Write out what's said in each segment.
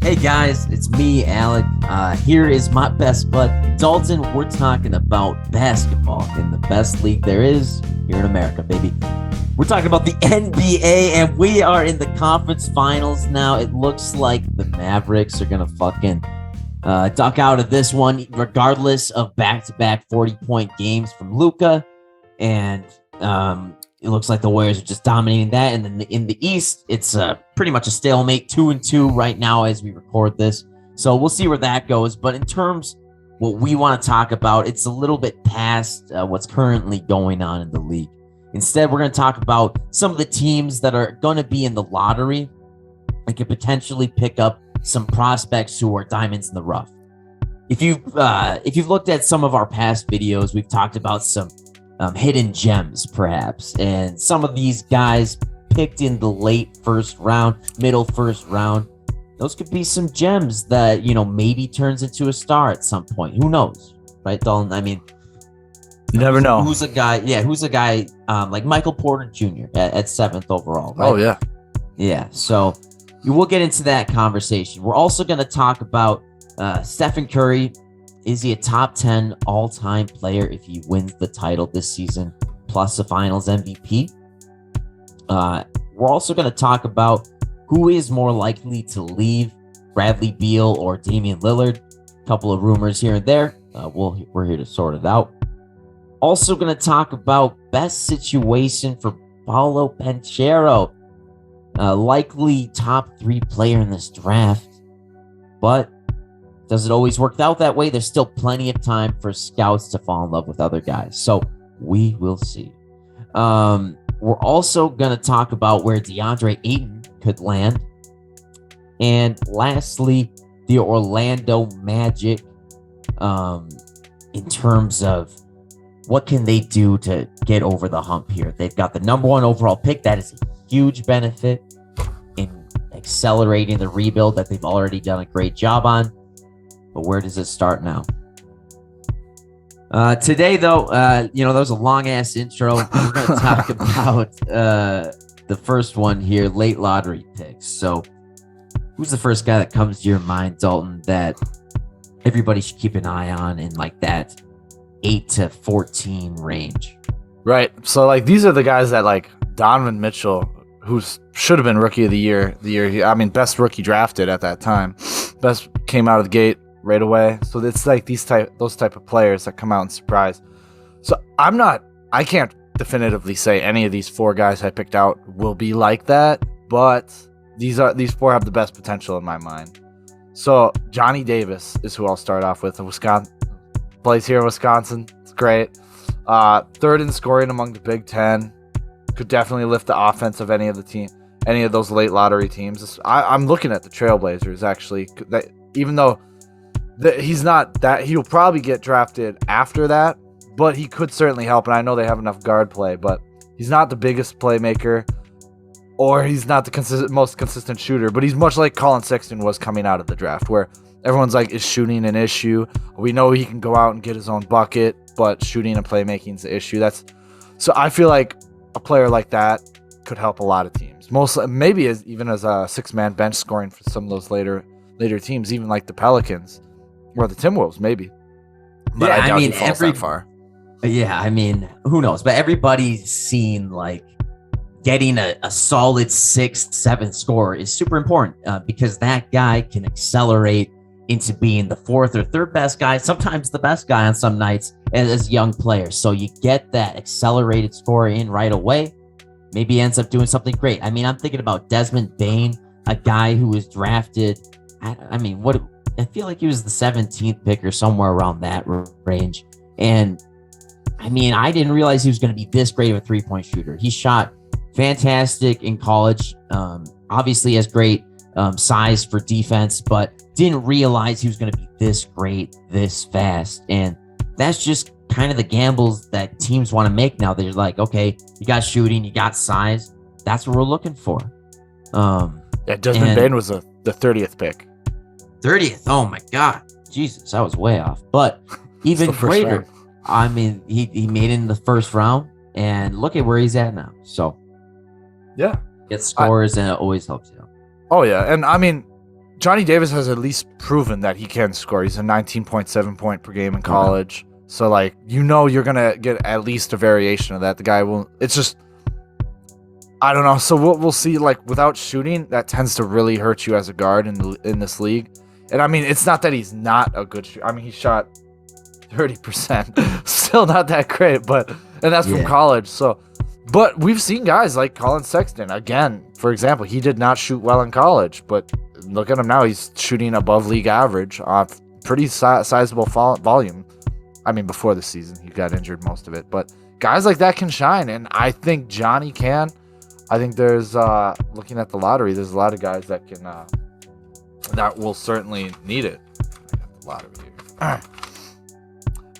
Hey guys, it's me, Alec. Here is my best bud, Dalton. We're talking about basketball in the best league there is here in America, baby. We're talking about the NBA, and we are in the conference finals now. It looks like the Mavericks are going to fucking duck out of this one, regardless of back-to-back 40-point games from Luka. And it looks like the Warriors are just dominating that. And then in the East, it's pretty much a stalemate, 2-2 right now as we record this. So we'll see where that goes. But in terms what we want to talk about, it's a little bit past what's currently going on in the league. Instead, we're going to talk about some of the teams that are going to be in the lottery and could potentially pick up some prospects who are diamonds in the rough. If you've looked at some of our past videos, we've talked about some hidden gems, perhaps, and some of these guys picked in the late first round, middle first round. Those could be some gems that maybe turns into a star at some point. Who knows, right, Dalton? I mean, you never know. Who's a guy like Michael Porter Jr. at 7th overall, right? Oh, yeah. Yeah, so we'll get into that conversation. We're also going to talk about Stephen Curry. Is he a top 10 all-time player if he wins the title this season, plus the finals MVP? We're also going to talk about who is more likely to leave, Bradley Beal or Damian Lillard. A couple of rumors here and there. We're here to sort it out. Also going to talk about best situation for Paolo Banchero, likely top 3 player in this draft. But does it always work out that way? There's still plenty of time for scouts to fall in love with other guys. So we will see. We're also going to talk about where DeAndre Ayton could land. And lastly, the Orlando Magic, in terms of what can they do to get over the hump here? They've got the number 1 overall pick. That is a huge benefit in accelerating the rebuild that they've already done a great job on. But where does it start now? Today, though, that was a long-ass intro. We're going to talk about the first one here, late lottery picks. So who's the first guy that comes to your mind, Dalton, that everybody should keep an eye on in like that 8 to 14 range? Right. So these are the guys that Donovan Mitchell, who should have been rookie of the year, best rookie drafted at that time, best came out of the gate right away. So it's those type of players that come out and surprise. So I can't definitively say any of these 4 guys I picked out will be like that, but these 4 have the best potential in my mind. So Johnny Davis is who I'll start off with. Wisconsin plays here in Wisconsin. It's great. 3rd in scoring among the Big Ten. Could definitely lift the offense of any of those late lottery teams. I'm looking at the Trailblazers actually. Even though he's not that, he'll probably get drafted after that, but he could certainly help. And I know they have enough guard play, but he's not the biggest playmaker, or he's not the most consistent shooter. But he's much like Colin Sexton was coming out of the draft, where everyone's like, is shooting an issue? We know he can go out and get his own bucket, but shooting and playmaking is the issue. So I feel like a player like that could help a lot of teams. Mostly, maybe even as a 6-man bench scoring for some of those later teams, even like the Pelicans or the Timberwolves, maybe. But yeah, I doubt he falls that far. Yeah, who knows? But everybody's seen getting a solid 6-7 score is super important because that guy can accelerate into being the 4th or 3rd best guy, sometimes the best guy on some nights as young players. So you get that accelerated score in right away. Maybe he ends up doing something great. I'm thinking about Desmond Bain, a guy who was drafted. I feel like he was the 17th pick or somewhere around that range. And I didn't realize he was going to be this great of a 3-point shooter. He shot fantastic in college. Obviously has great size for defense, but didn't realize he was going to be this great, this fast. And that's just kind of the gambles that teams want to make now. They're like, okay, you got shooting, you got size. That's what we're looking for. Desmond Bain was the 30th pick. 30th. Oh my God. Jesus, I was way off. But even greater. He made it in the first round, and look at where he's at now. So yeah, get scores, and it always helps you. Oh yeah, and Johnny Davis has at least proven that he can score. He's a 19.7 point per game in college. So, like, you're going to get at least a variation of that. The guy will – it's just – I don't know. So, we'll see. Like, without shooting, that tends to really hurt you as a guard in this league. And, I mean, it's not that he's not a good shooter. I mean, he shot 30%. Still not that great, and that's from college. So, but we've seen guys like Colin Sexton. Again, for example, he did not shoot well in college, but look at him now. He's shooting above league average off pretty sizable volume. I mean, before the season, he got injured most of it. But guys like that can shine, and I think Johnny can. I think there's, looking at the lottery, there's a lot of guys that can, that will certainly need it. I got the lottery here.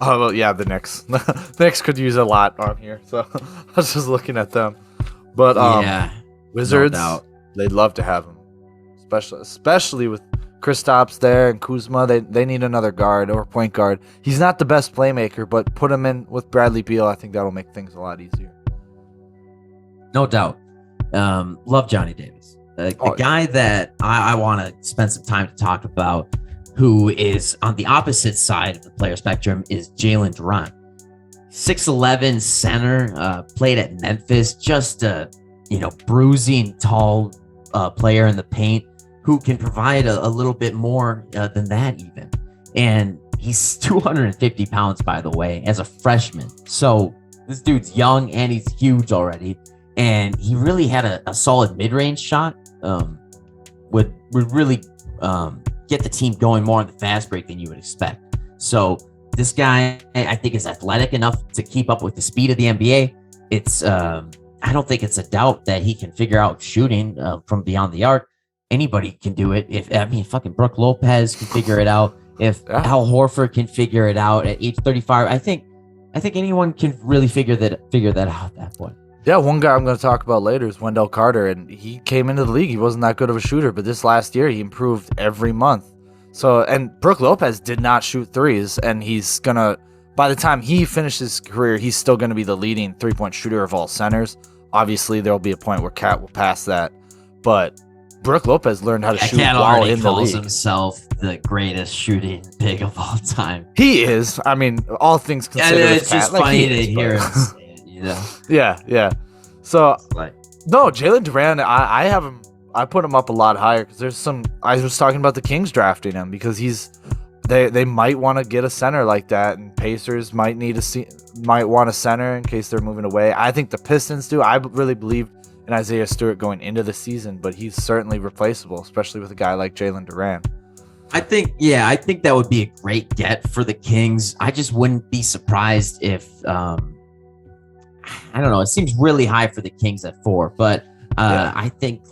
Oh, well, yeah, the Knicks. The Knicks could use a lot on here, so I was just looking at them. But Wizards, no, they'd love to have him, especially with Kristaps there and Kuzma. They need another guard or point guard. He's not the best playmaker, but put him in with Bradley Beal. I think that'll make things a lot easier. No doubt. Love Johnny Davis. The guy that I want to spend some time to talk about, who is on the opposite side of the player spectrum, is Jalen Durant. 6'11" center, played at Memphis, just a bruising tall player in the paint who can provide a little bit more than that even. And he's 250 pounds, by the way, as a freshman. So this dude's young and he's huge already. And he really had a solid mid-range shot. Would really get the team going more on the fast break than you would expect. So this guy, I think, is athletic enough to keep up with the speed of the NBA. It's I don't think it's a doubt that he can figure out shooting from beyond the arc. Anybody can do it. Fucking Brook Lopez can figure it out. If Al Horford can figure it out at age 35, I think anyone can really figure that out at that point. Yeah, one guy I'm going to talk about later is Wendell Carter, and he came into the league. He wasn't that good of a shooter, but this last year he improved every month. So, and Brook Lopez did not shoot threes, and he's going to, by the time he finishes his career, he's still going to be the leading three-point shooter of all centers. Obviously, there'll be a point where Cat will pass that, but Brook Lopez learned how to shoot while in the league. Cat calls himself the greatest shooting big of all time. He is. I mean, all things considered. Yeah, it's just funny to hear him say it, Yeah. So, no, Jalen Durant, I have him. I put him up a lot higher because there's some. I was talking about the Kings drafting him because they might want to get a center like that, and Pacers might want a center in case they're moving away. I think the Pistons do. I really believe in Isaiah Stewart going into the season, but he's certainly replaceable, especially with a guy like Jalen Durant. I think that would be a great get for the Kings. I just wouldn't be surprised if I don't know. It seems really high for the Kings at 4, but I think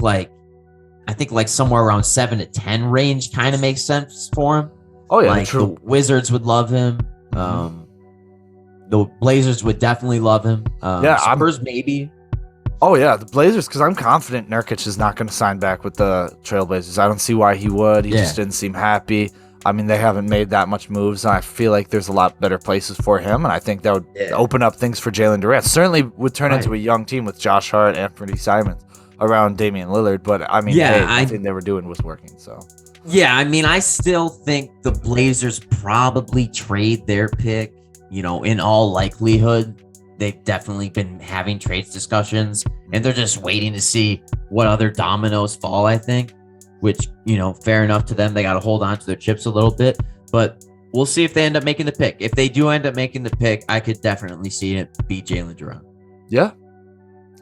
somewhere around 7 to 10 range kind of makes sense for him. Oh yeah, like true. The Wizards would love him. The Blazers would definitely love him. Spurs maybe. Oh yeah, the Blazers, because I'm confident Nurkic is not going to sign back with the Trailblazers. I don't see why he would. He just didn't seem happy. I mean, they haven't made that much moves, and I feel like there's a lot better places for him, and I think that would open up things for Jalen Durant. Certainly would turn into a young team with Josh Hart, Anthony Simons around Damian Lillard, but I mean, I think they were doing was working, so. Yeah, I mean, I still think the Blazers probably trade their pick, in all likelihood. They've definitely been having trades discussions, and they're just waiting to see what other dominoes fall, I think, which, fair enough to them. They got to hold on to their chips a little bit, but we'll see if they end up making the pick. If they do end up making the pick, I could definitely see it be Jalen Durant. Yeah.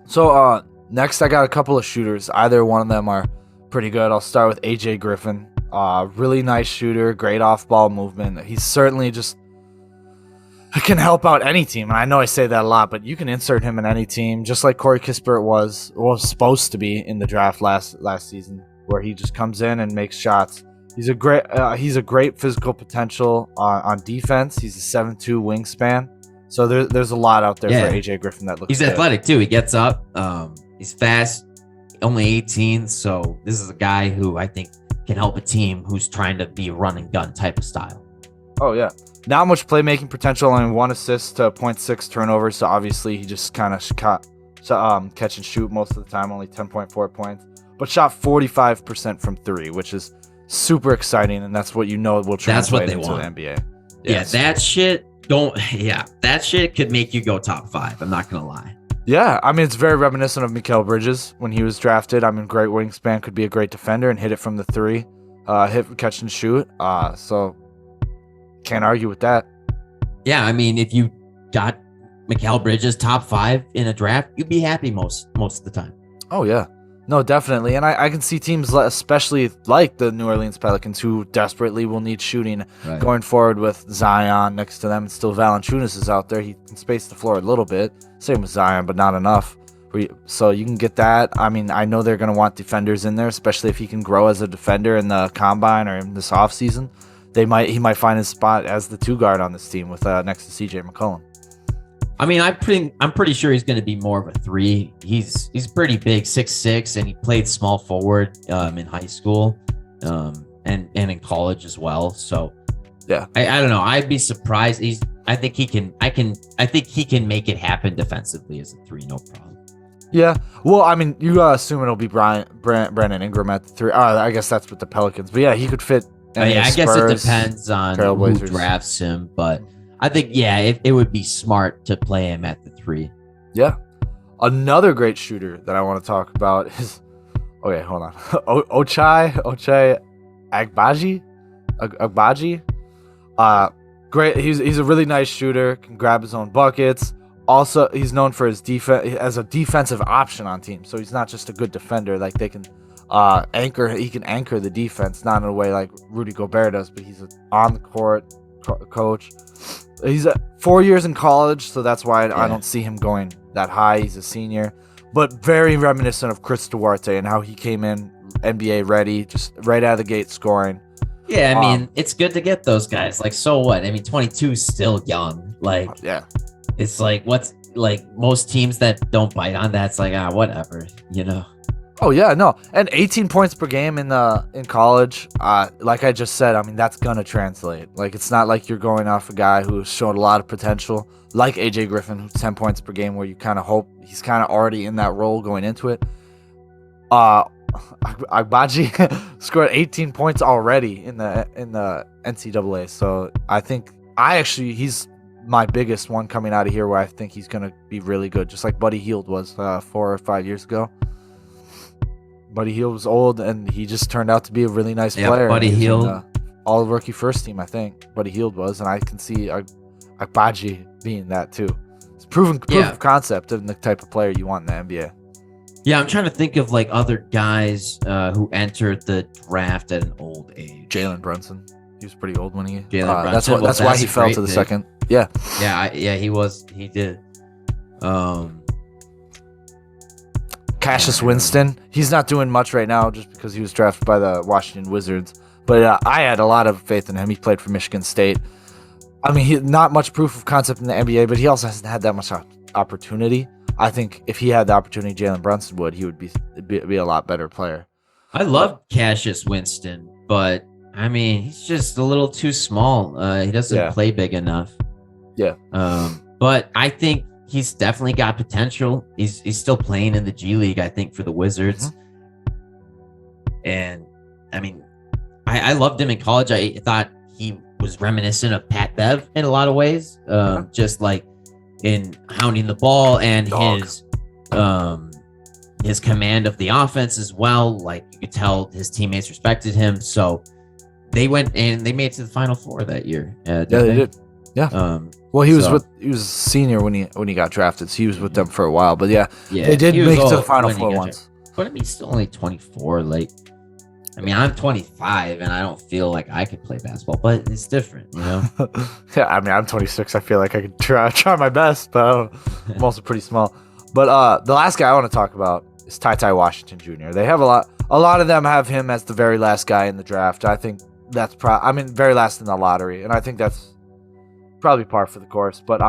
So next, I got a couple of shooters. Either one of them are pretty good. I'll start with AJ Griffin. Really nice shooter, great off-ball movement. He's certainly just can help out any team, and I know I say that a lot, but you can insert him in any team, just like Corey Kispert was supposed to be in the draft last season, where he just comes in and makes shots. He's a great physical potential on defense. He's a 7'2" wingspan, so there's a lot out there for AJ Griffin that looks. He's good. Athletic too. He gets up. He's fast. Only 18, so this is a guy who I think can help a team who's trying to be a run and gun type of style. Oh yeah. Not much playmaking potential, only 1 assist to 0.6 turnovers, so obviously he just kind of catch and shoot most of the time, only 10.4 points, but shot 45% from 3, which is super exciting, and that's what will translate they into want. the NBA. Yes. Yeah, that shit could make you go top 5. I'm not gonna lie. Yeah, I mean, it's very reminiscent of Mikal Bridges when he was drafted. I mean, great wingspan, could be a great defender and hit it from the 3, hit, catch, and shoot. So can't argue with that. Yeah, I mean, if you got Mikal Bridges top 5 in a draft, you'd be happy most of the time. Oh yeah, no, definitely, and I can see teams, especially like the New Orleans Pelicans, who desperately will need shooting going forward with Zion next to them. And still, Valanciunas is out there; he can space the floor a little bit. Same with Zion, but not enough. So you can get that. I mean, I know they're going to want defenders in there, especially if he can grow as a defender in the combine or in this offseason. He might find his spot as the 2 guard on this team with next to CJ McCollum. I mean, I'm pretty sure he's going to be more of a 3. He's pretty big, 6'6", and he played small forward in high school, and in college as well. So yeah, I don't know. I'd be surprised. I think he can make it happen defensively as a 3, no problem. Yeah. Well, I mean, you assume it'll be Brandon Ingram at the 3. I guess that's with the Pelicans, but yeah, he could fit. I guess it depends on who drafts him, but I think, it would be smart to play him at the 3. Yeah. Another great shooter that I want to talk about is, okay, hold on. Ochai Agbaji. Great. He's a really nice shooter, can grab his own buckets. Also, he's known for his defense as a defensive option on teams. So he's not just a good defender. Like, they can he can anchor the defense, not in a way like Rudy Gobert does, but he's an on the court coach. He's 4 years in college, so that's why I don't see him going that high. He's a senior, but very reminiscent of Chris Duarte and how he came in NBA ready, just right out of the gate scoring. Yeah, I mean, it's good to get those guys. Like, so what? I mean, 22 is still young. Like, yeah, it's like, what's like most teams that don't bite on that, it's like, whatever, you know? Oh yeah, no, and 18 points per game in college. Like I just said, I mean, that's gonna translate. Like, it's not like you're going off a guy who's showed a lot of potential, like AJ Griffin, who's 10 points per game, where you kind of hope he's kind of already in that role going into it. Agbaji scored 18 points already in the NCAA, so I think he's my biggest one coming out of here, where I think he's gonna be really good, just like Buddy Hield was 4 or 5 years ago. Buddy Hield was old, and he just turned out to be a really nice player. Buddy Hield, all rookie first team, I think. Buddy Hield was, and I can see Agbaji being that too. It's proof of concept of the type of player you want in the NBA. Yeah, I'm trying to think of like other guys who entered the draft at an old age. Jalen Brunson, he was pretty old when he. Brunson. That's why he fell to the pick. Second. Yeah. Yeah, he was. He did. Cassius Winston, he's not doing much right now just because he was drafted by the Washington Wizards. But I had a lot of faith in him. He played for Michigan State. I mean, he not much proof of concept in the NBA, but he also hasn't had that much opportunity. I think if he had the opportunity Jalen Brunson would, he would be a lot better player. I love Cassius Winston, but I mean, he's just a little too small. He doesn't play big enough. Yeah. But I think he's definitely got potential. He's still playing in the G League, I think, for the Wizards. Mm-hmm. And I mean, I loved him in college. I thought he was reminiscent of Pat Bev in a lot of ways, just like in hounding the ball and his command of the offense as well. Like, you could tell his teammates respected him. So they went and they made it to the Final Four that year. They did. Yeah. Well, he was a senior when he got drafted, so he was with them for a while. But they did make it to the Final Four once. But I mean, he's still only 24. Like, I mean, I'm 25 and I don't feel like I could play basketball, but it's different, you know? Yeah, I mean, I'm 26. I feel like I could try my best, but I'm also pretty small. But the last guy I want to talk about is Tai Tai Washington Jr. They have a lot of them have him as the very last guy in the draft. I think that's very last in the lottery, and I think that's probably par for the course. But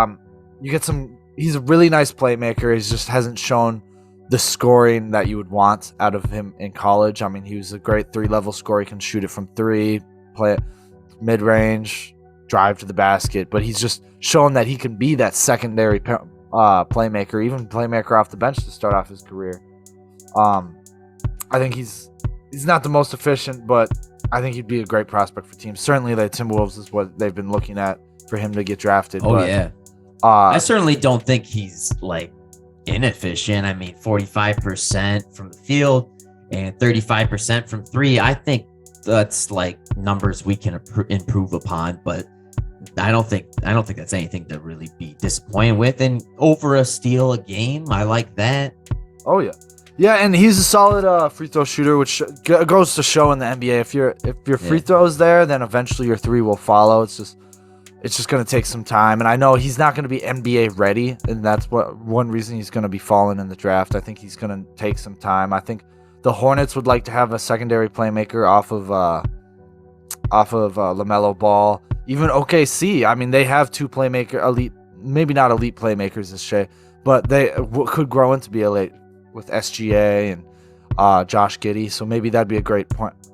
you get he's a really nice playmaker. He just hasn't shown the scoring that you would want out of him in college. I mean, he was a great 3-level scorer. He can shoot it from 3, play it mid-range, drive to the basket. But he's just shown that he can be that secondary playmaker, even playmaker off the bench to start off his career. I think he's not the most efficient, but I think he'd be a great prospect for teams. Certainly, the Timberwolves is what they've been looking at for him to get drafted. Oh, yeah. I certainly don't think he's like inefficient. I mean, 45% from the field and 35% from three. I think that's like numbers we can improve upon, but I don't think that's anything to really be disappointed with. And over a steal a game, I like that. Oh yeah, yeah, and he's a solid free throw shooter, which goes to show in the NBA. If your free throws there, then eventually your three will follow. It's just going to take some time, and I know he's not going to be NBA ready, and that's one reason he's going to be falling in the draft. I think he's going to take some time. I think the Hornets would like to have a secondary playmaker off of LaMelo Ball. Even OKC, I mean, they have two elite, maybe not elite playmakers as Shea, but they could grow into be elite with SGA and Josh Giddey. So maybe that'd be a great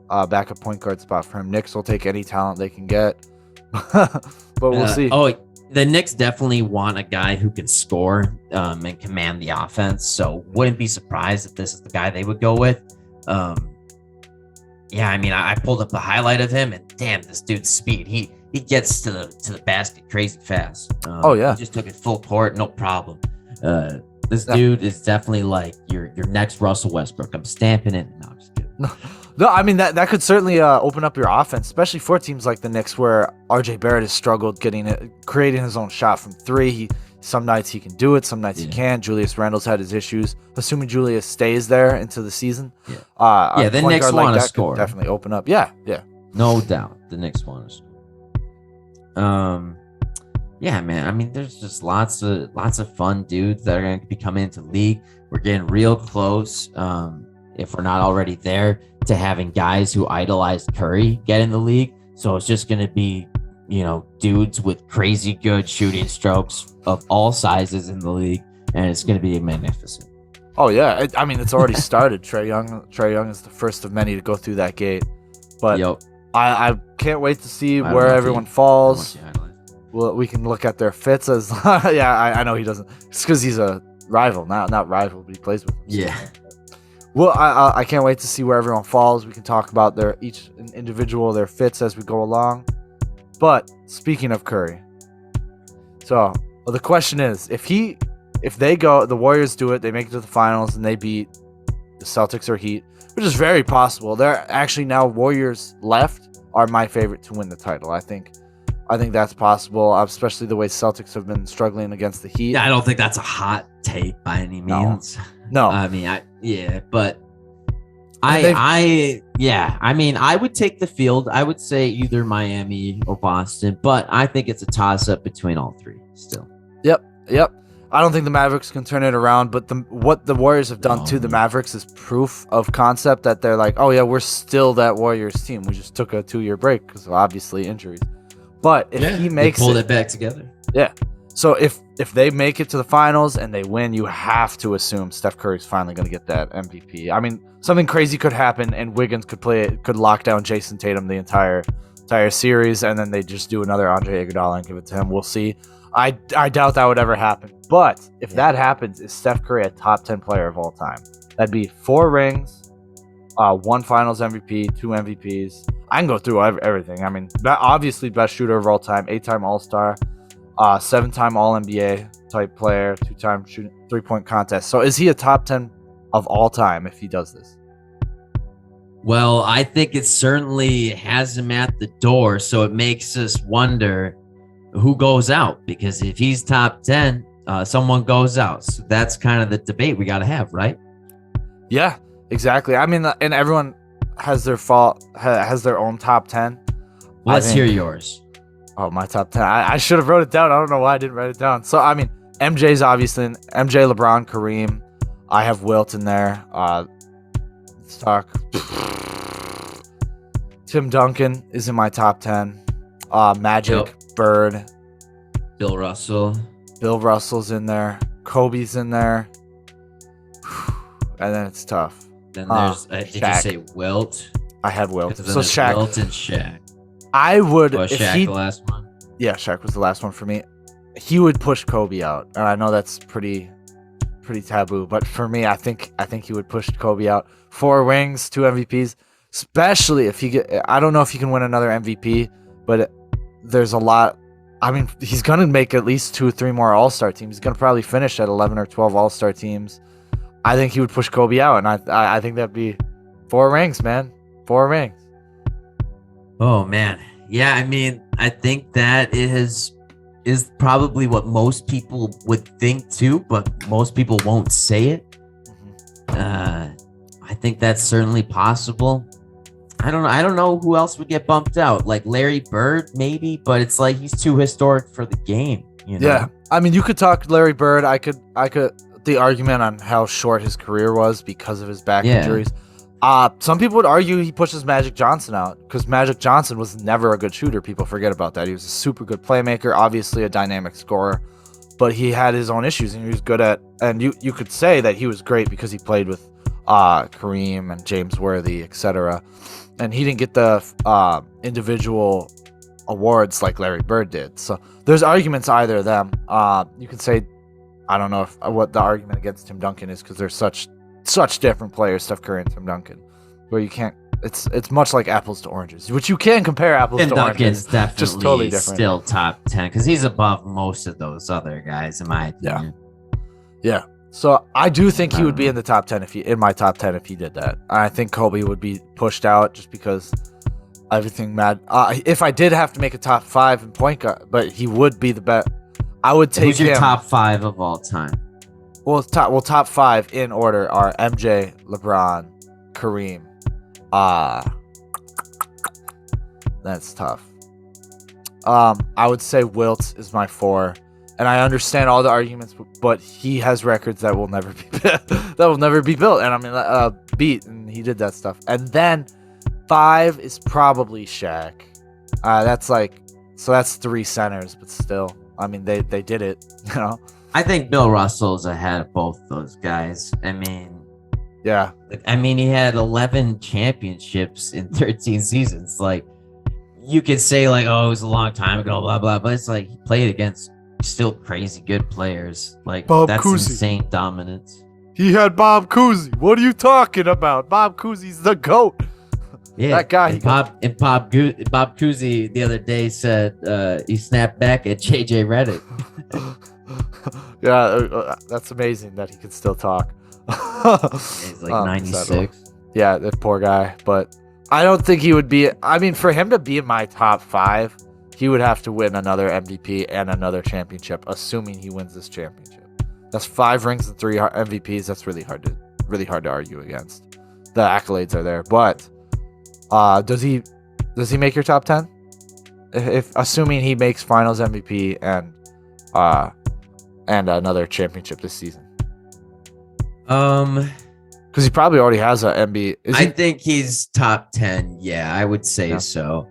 backup point guard spot for him. Knicks will take any talent they can get, but we'll see. Oh, the Knicks definitely want a guy who can score and command the offense. So wouldn't be surprised if this is the guy they would go with. Yeah, I mean, I pulled up the highlight of him, and damn, this dude's speed. He gets to the basket crazy fast. Oh yeah, he just took it full court, no problem. This dude is definitely like your next Russell Westbrook. I'm stamping it. No, I'm just kidding. No, I mean that could certainly open up your offense, especially for teams like the Knicks, where RJ Barrett has struggled creating his own shot from three. Some nights he can do it, some nights he can't. Julius Randle's had his issues. Assuming Julius stays there into the season, the Knicks want to score. Definitely open up. Yeah, no doubt. The Knicks want to score. Yeah, man. I mean, there's just lots of fun dudes that are going to be coming into the league. We're getting real close, if we're not already there, to having guys who idolize Curry get in the league. So it's just going to be, dudes with crazy good shooting strokes of all sizes in the league, and it's going to be magnificent. Oh yeah, I mean, it's already started. Trae Young is the first of many to go through that gate, but I can't wait to see where everyone falls. Well, we can look at their fits as I know he doesn't. It's because he's a rival, not rival, but he plays with them. Yeah. Well, I can't wait to see where everyone falls. We can talk about their fits as we go along. But speaking of Curry, so the question is, if the Warriors do it, they make it to the finals and they beat the Celtics or Heat, which is very possible. They're actually now Warriors left are my favorite to win the title. I think that's possible, especially the way Celtics have been struggling against the Heat. Yeah, I don't think that's a hot take by any means. No. I mean, I would take the field. I would say either Miami or Boston, but I think it's a toss-up between all three still. Yep. I don't think the Mavericks can turn it around, but what the Warriors have done to the Mavericks is proof of concept that they're like, oh yeah, we're still that Warriors team. We just took a 2-year break because of obviously injuries. But if he makes it back together. Yeah. So if they make it to the finals and they win, you have to assume Steph Curry's finally going to get that MVP. I mean, something crazy could happen and Wiggins could lock down Jason Tatum the entire series, and then they just do another Andre Iguodala and give it to him. We'll see. I doubt that would ever happen. But if that happens, is Steph Curry a top 10 player of all time? That'd be 4 rings, 1 Finals MVP, 2 MVPs. I can go through everything. I mean, obviously best shooter of all time, 8-time All-Star, 7-time All-NBA type player, 2-time shooting 3-point contest. So is he a top 10 of all time if he does this? Well, I think it certainly has him at the door. So it makes us wonder who goes out, because if he's top 10, someone goes out. So that's kind of the debate we got to have, right? Yeah, exactly. I mean, and everyone has their own top 10. Let's hear yours. Oh, my top 10. I should have wrote it down. I don't know why I didn't write it down. So, I mean, MJ's obviously MJ, LeBron, Kareem. I have Wilt in there. Let's talk. Tim Duncan is in my top 10. Magic, Bird. Bill Russell's in there. Kobe's in there. And then it's tough. Then there's, did you say Wilt? I had Wilt. So Shaq. Wilt and Shaq. I would. Was Shaq the last one? Yeah, Shaq was the last one for me. He would push Kobe out, and I know that's pretty taboo, but for me, I think he would push Kobe out. 4 rings, 2 MVPs. especially if I don't know if he can win another MVP, but there's a lot. I mean, he's going to make at least 2 or 3 more All-Star teams. He's going to probably finish at 11 or 12 All-Star teams. I think he would push Kobe out, and I think that'd be 4 rings, man. 4 rings. Oh, man. Yeah, I mean, I think that is probably what most people would think too, but most people won't say it. I think that's certainly possible. I don't know who else would get bumped out. Like Larry Bird, maybe, but it's like he's too historic for the game. You know? Yeah, I mean, you could talk Larry Bird. I could the argument on how short his career was because of his back injuries. Some people would argue he pushes Magic Johnson out because Magic Johnson was never a good shooter. People forget about that. He was a super good playmaker, obviously a dynamic scorer, but he had his own issues, and he was good at. And you could say that he was great because he played with Kareem and James Worthy, etc. And he didn't get the individual awards like Larry Bird did. So there's arguments either of them. You could say, I don't know what the argument against Tim Duncan is because they're such different players, Steph Curry and Tim Duncan, where you can't. It's much like apples to oranges, which you can compare apples to oranges. Duncan's definitely just totally different. Still top 10 because he's above most of those other guys in my opinion. Yeah. So I do think he would be in the top 10 in my top 10 if he did that. I think Kobe would be pushed out just because everything mad. If I did have to make a top 5 in point guard, but he would be the best. I would take Who's your him. top 5 of all time? Top 5 in order are MJ, LeBron, Kareem. That's tough. I would say Wilt is my 4. And I understand all the arguments, but he has records that will never be built. And I mean, beat, and he did that stuff. And then 5 is probably Shaq. That's 3 centers, but still, I mean, they did it. You know. I think Bill Russell's ahead of both those guys. I mean, yeah. He had 11 championships in 13 seasons. Like, you could say like, oh, it was a long time ago, blah blah, but it's like he played against still crazy good players. Like Bob that's Cousy. Insane dominance. He had Bob Cousy. What are you talking about? Bob Cousy's the GOAT. Yeah, that guy. And Bob Cousy the other day said he snapped back at JJ Redick. Yeah, that's amazing that he can still talk. He's like 96. Yeah, that poor guy. But I don't think he would be. I mean, for him to be in my top 5, he would have to win another MVP and another championship, assuming he wins this championship. That's 5 rings and 3 MVPs. That's really hard to argue against. The accolades are there, but does he make your top 10? If assuming he makes Finals MVP and another championship this season. Because he probably already has an NBA. I think he's top 10. Yeah, I would say so,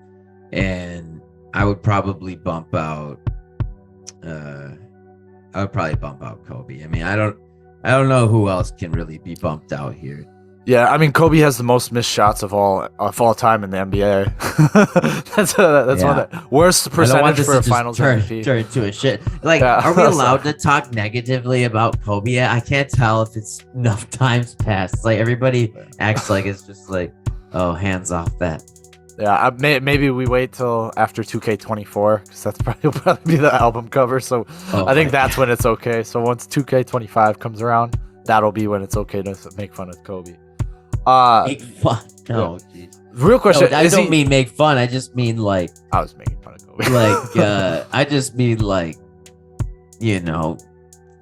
and I would probably bump out. Kobe. I mean, I don't know who else can really be bumped out here. Yeah, I mean, Kobe has the most missed shots of all time in the NBA. that's one of the worst percentage for a Finals MVP. Turn into a shit. Like, are we allowed to talk negatively about Kobe yet? I can't tell if it's enough times passed. Like everybody acts like it's just like, oh, hands off that. Yeah, maybe we wait till after 2K24 because that's probably be the album cover. So I think that's when it's okay. So once 2K25 comes around, that'll be when it's okay to make fun of Kobe. Make fun? No, geez. Real question. No, I don't mean make fun. I just mean like I was making fun of Kobe. Like I just mean like, you know,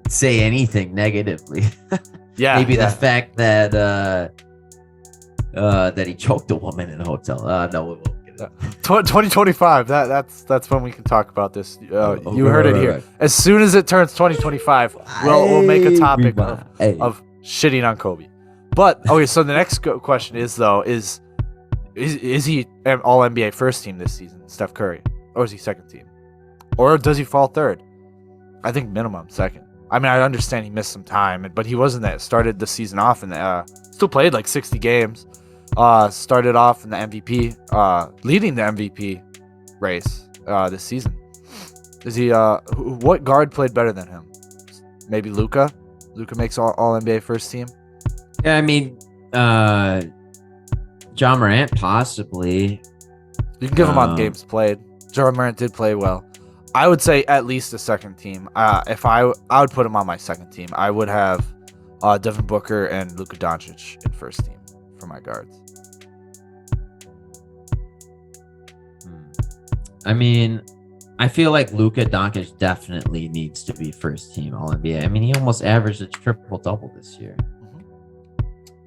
say anything negatively. Yeah, maybe the fact that he choked a woman in a hotel. No, we won't get it. 2025. That's when we can talk about this. You heard it here. Right. As soon as it turns 2025, we'll make a topic of shitting on Kobe. But okay, so the next question is though is he all NBA first team this season, Steph Curry, or is he second team, or does he fall third? I think minimum second. I mean, I understand he missed some time, but he wasn't that started the season off and still played like 60 games. Started off in the MVP, leading the MVP race this season. Is he? What guard played better than him? Maybe Luka. Luka makes all NBA first team. Yeah, I mean, Ja Morant, possibly. You can give him on games played. Ja Morant did play well. I would say at least a second team. If I would put him on my second team. I would have Devin Booker and Luka Doncic in first team for my guards. I mean, I feel like Luka Doncic definitely needs to be first team All NBA. I mean, he almost averaged a triple double this year.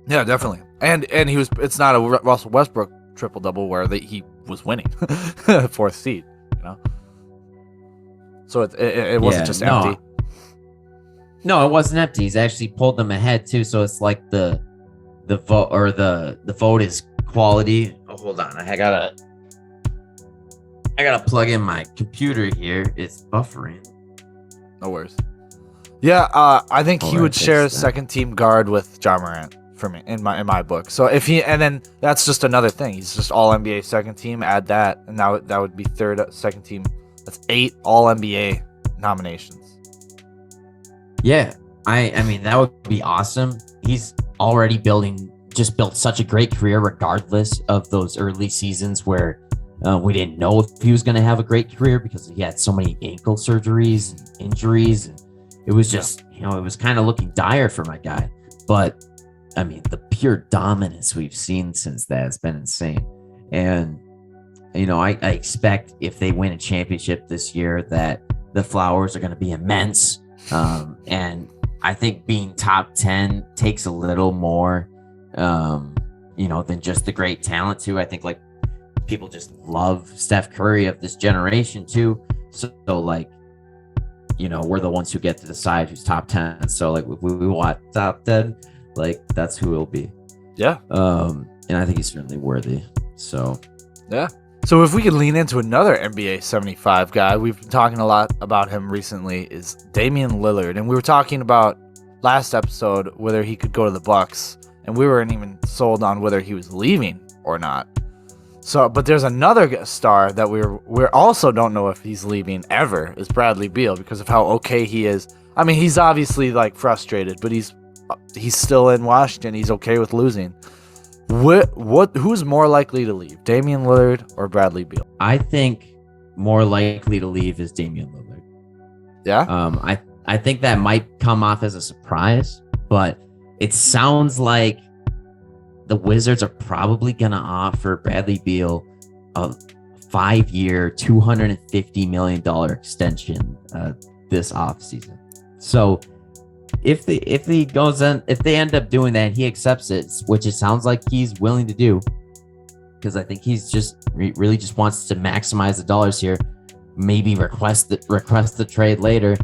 Yeah, definitely. And he was. It's not a Russell Westbrook triple double where he was winning, fourth seed. You know, so it wasn't just empty. No, it wasn't empty. He's actually pulled them ahead too. So it's like the vote or the vote is quality. Oh, hold on, I gotta plug in my computer here. It's buffering. No worries. Yeah, I think he would share second team guard with Ja Morant for me in my book. So if he, and then that's just another thing. He's just all NBA second team. Add that, and that would be second team. That's 8 all NBA nominations. Yeah, I mean that would be awesome. He's already built such a great career, regardless of those early seasons where we didn't know if he was going to have a great career because he had so many ankle surgeries and injuries, and it was just it was kind of looking dire for my guy. But I mean, the pure dominance we've seen since that has been insane. And, I expect if they win a championship this year that the flowers are going to be immense. And I think being top 10 takes a little more, than just the great talent too. I think like people just love Steph Curry of this generation too. So like, we're the ones who get to decide who's top 10. So like if we want top 10, like that's who it'll be. Yeah. And I think he's certainly worthy. So yeah. So if we could lean into another NBA 75 guy, we've been talking a lot about him recently, is Damian Lillard. And we were talking about last episode whether he could go to the Bucks, and we weren't even sold on whether he was leaving or not. So, but there's another star that we also don't know if he's leaving ever, is Bradley Beal, because of how okay he is. I mean, he's obviously like frustrated, but he's still in Washington. He's okay with losing. Who's more likely to leave, Damian Lillard or Bradley Beal? I think more likely to leave is Damian Lillard. Yeah. I think that might come off as a surprise, but it sounds like the Wizards are probably going to offer Bradley Beal a 5-year, $250 million extension this offseason. So if they end up doing that, he accepts it, which it sounds like he's willing to do, because I think he's just really just wants to maximize the dollars here. Maybe request the trade later.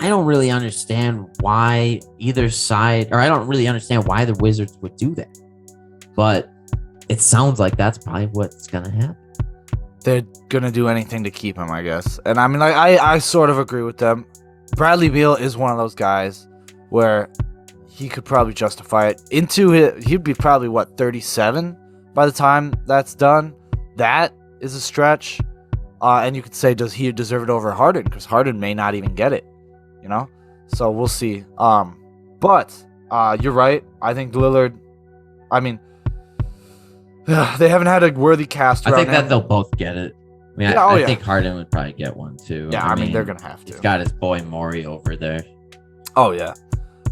I don't really understand why either side, or I don't really understand why the Wizards would do that, but it sounds like that's probably what's gonna happen. They're gonna do anything to keep him, I guess. And I mean, like, I sort of agree with them. Bradley Beal is one of those guys where he could probably justify it. He'd be probably 37 by the time that's done. That is a stretch. And you could say, does he deserve it over Harden? Because Harden may not even get it, So we'll see. But you're right. I think Lillard. I mean, they haven't had a worthy cast. I think that they'll both get it. I mean, I think Harden would probably get one too. Yeah, I mean they're gonna have to. He's got his boy Morey over there. Oh yeah,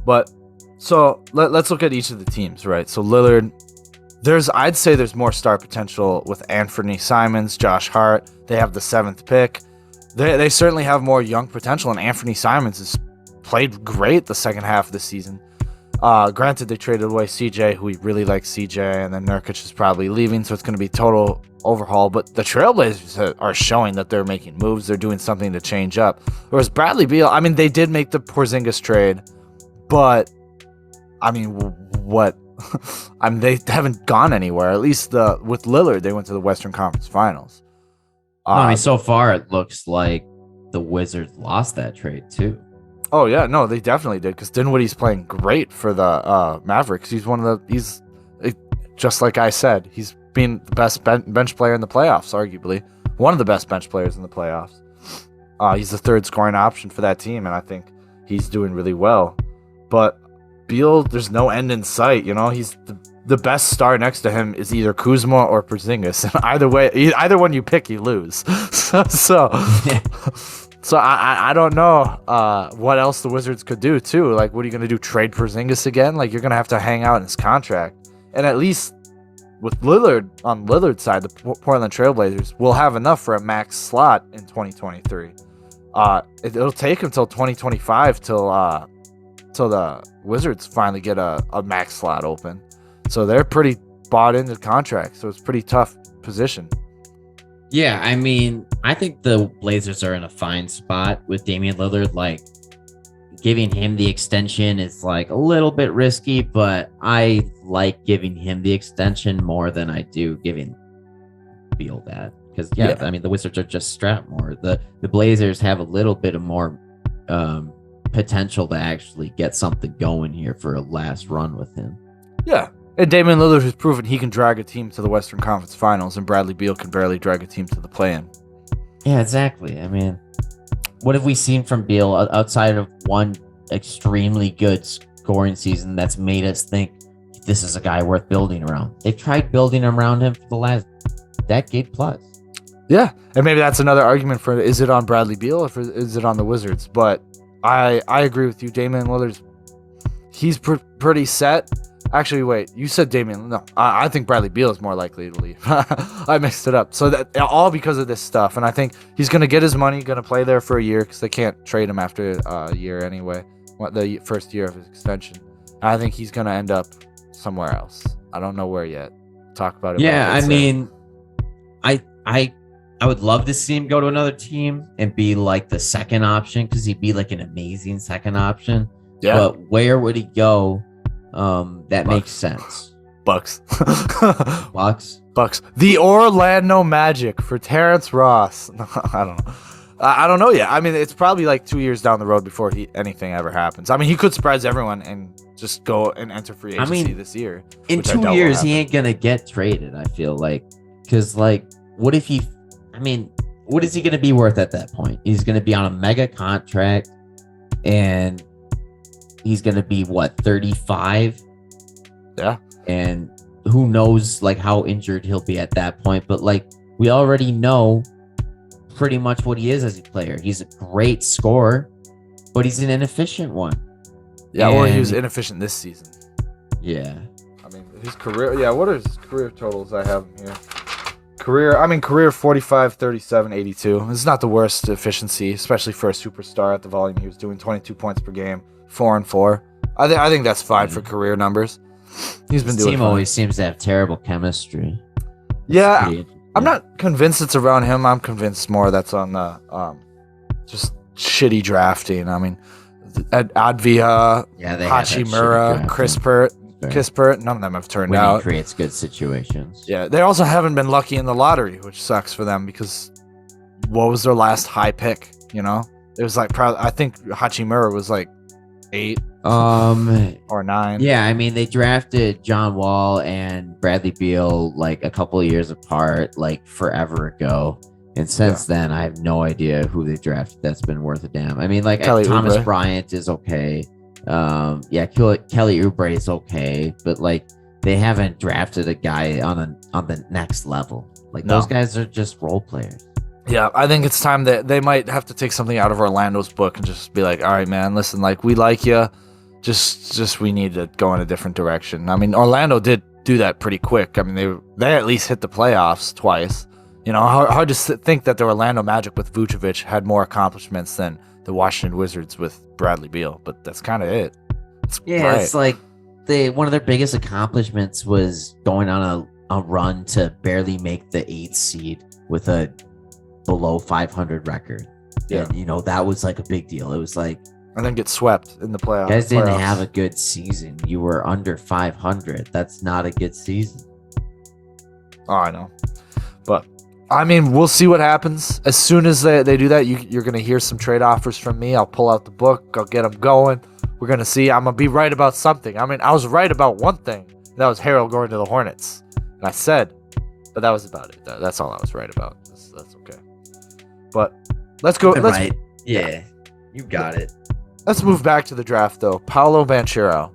but so let's look at each of the teams, right? So Lillard, I'd say there's more star potential with Anthony Simons, Josh Hart. They have the 7th pick. They certainly have more young potential, and Anthony Simons has played great the second half of the season. Granted, they traded away CJ, who we really like CJ, and then Nurkic is probably leaving, so it's going to be total overhaul. But the Trailblazers are showing that they're making moves. They're doing something to change up. Whereas Bradley Beal, I mean, they did make the Porzingis trade, but I mean, what? I mean, they haven't gone anywhere. At least with Lillard, they went to the Western Conference Finals. I mean, so far it looks like the Wizards lost that trade too. Oh yeah, no, they definitely did, because Dinwiddie's playing great for the Mavericks. He's just like I said, he's been the best bench player in the playoffs, arguably one of the best bench players in the playoffs. He's the 3rd scoring option for that team, and I think he's doing really well. But Beal, there's no end in sight. He's the best star next to him is either Kuzma or Porzingis. And either one you pick, you lose. So I don't know what else the Wizards could do too. Like, what are you gonna do? Trade Porzingis again? Like, you're gonna have to hang out in his contract. And at least with Lillard on Lillard's side, the Portland Trailblazers will have enough for a max slot in 2023. It'll take until 2025 till the Wizards finally get a max slot open. So they're pretty bought into the contract. So it's a pretty tough position. Yeah, I mean, I think the Blazers are in a fine spot with Damian Lillard. Like, giving him the extension is like a little bit risky, but I like giving him the extension more than I do giving Beal that. Because, I mean, the Wizards are just strapped more. The Blazers have a little bit of more potential to actually get something going here for a last run with him. Yeah. And Damian Lillard has proven he can drag a team to the Western Conference Finals, and Bradley Beal can barely drag a team to the play-in. Yeah, exactly. I mean, what have we seen from Beal outside of one extremely good scoring season that's made us think this is a guy worth building around? They've tried building around him for the last decade plus. Yeah. And maybe that's another argument for, is it on Bradley Beal or is it on the Wizards? But I agree with you. Damian Lillard's, he's pretty set. Actually, wait, you said Damian. No, I think Bradley Beal is more likely to leave. I mixed it up. So that all because of this stuff. And I think he's going to get his money, going to play there for a year because they can't trade him after a year anyway, the first year of his extension. And I think he's going to end up somewhere else. I don't know where yet. Talk about it. Yeah, I mean, I would love to see him go to another team and be like the second option because he'd be like an amazing second option. Yeah. But where would he go? That makes sense. Bucks. Bucks. The Orlando Magic for Terrence Ross. I don't know. I don't know yet. I mean, it's probably like 2 years down the road before anything ever happens. I mean, he could surprise everyone and just go and enter free agency this year. In 2 years, he ain't gonna get traded. I feel like, because like, what if he? I mean, what is he gonna be worth at that point? He's gonna be on a mega contract, and he's gonna be what, 35? Yeah. And who knows like how injured he'll be at that point. But like, we already know pretty much what he is as a player. He's a great scorer, but he's an inefficient one. Yeah, or he was inefficient this season. Yeah. I mean, his career, what are his career totals I have here? Career 45, 37, 82. It's not the worst efficiency, especially for a superstar at the volume he was doing. 22 points per game, 4 and 4. I think that's fine for career numbers. He's been doing. Team always seems to have terrible chemistry. Yeah, I'm not convinced it's around him. I'm convinced more that's on the just shitty drafting. I mean, Advia, Hachimura, Kispert, none of them have turned Winning out. Creates good situations. Yeah, they also haven't been lucky in the lottery, which sucks for them because what was their last high pick? You know, it was like I think Hachimura was like 8 or 9. Yeah, I mean, they drafted John Wall and Bradley Beal like a couple of years apart, like forever ago. And since then, I have no idea who they drafted that's been worth a damn. I mean, like Thomas Oubre. Bryant is okay. Kelly Oubre is okay, but like they haven't drafted a guy on the next level. Like those guys are just role players. Yeah, I think it's time that they might have to take something out of Orlando's book and just be like, all right, man, listen, like we like you, just we need to go in a different direction. I mean, Orlando did do that pretty quick. I mean, they at least hit the playoffs twice. You know, hard to think that the Orlando Magic with Vucevic had more accomplishments than the Washington Wizards with Bradley Beal, but that's kind of it. It's like one of their biggest accomplishments was going on a run to barely make the 8th seed with a below 500 record. Yeah, and, you know, that was like a big deal. It was like, and then get swept in the playoffs. You guys didn't have a good season. You were under 500. That's not a good season. Oh, I know, but. I mean, we'll see what happens. As soon as they do that, you're going to hear some trade offers from me. I'll pull out the book. I'll get them going. We're going to see. I'm going to be right about something. I mean, I was right about one thing. That was Harrell going to the Hornets. And I said, but that was about it. That's all I was right about. That's okay. But let's go. Right. Yeah, you got it. Let's move back to the draft, though. Paolo Banchero.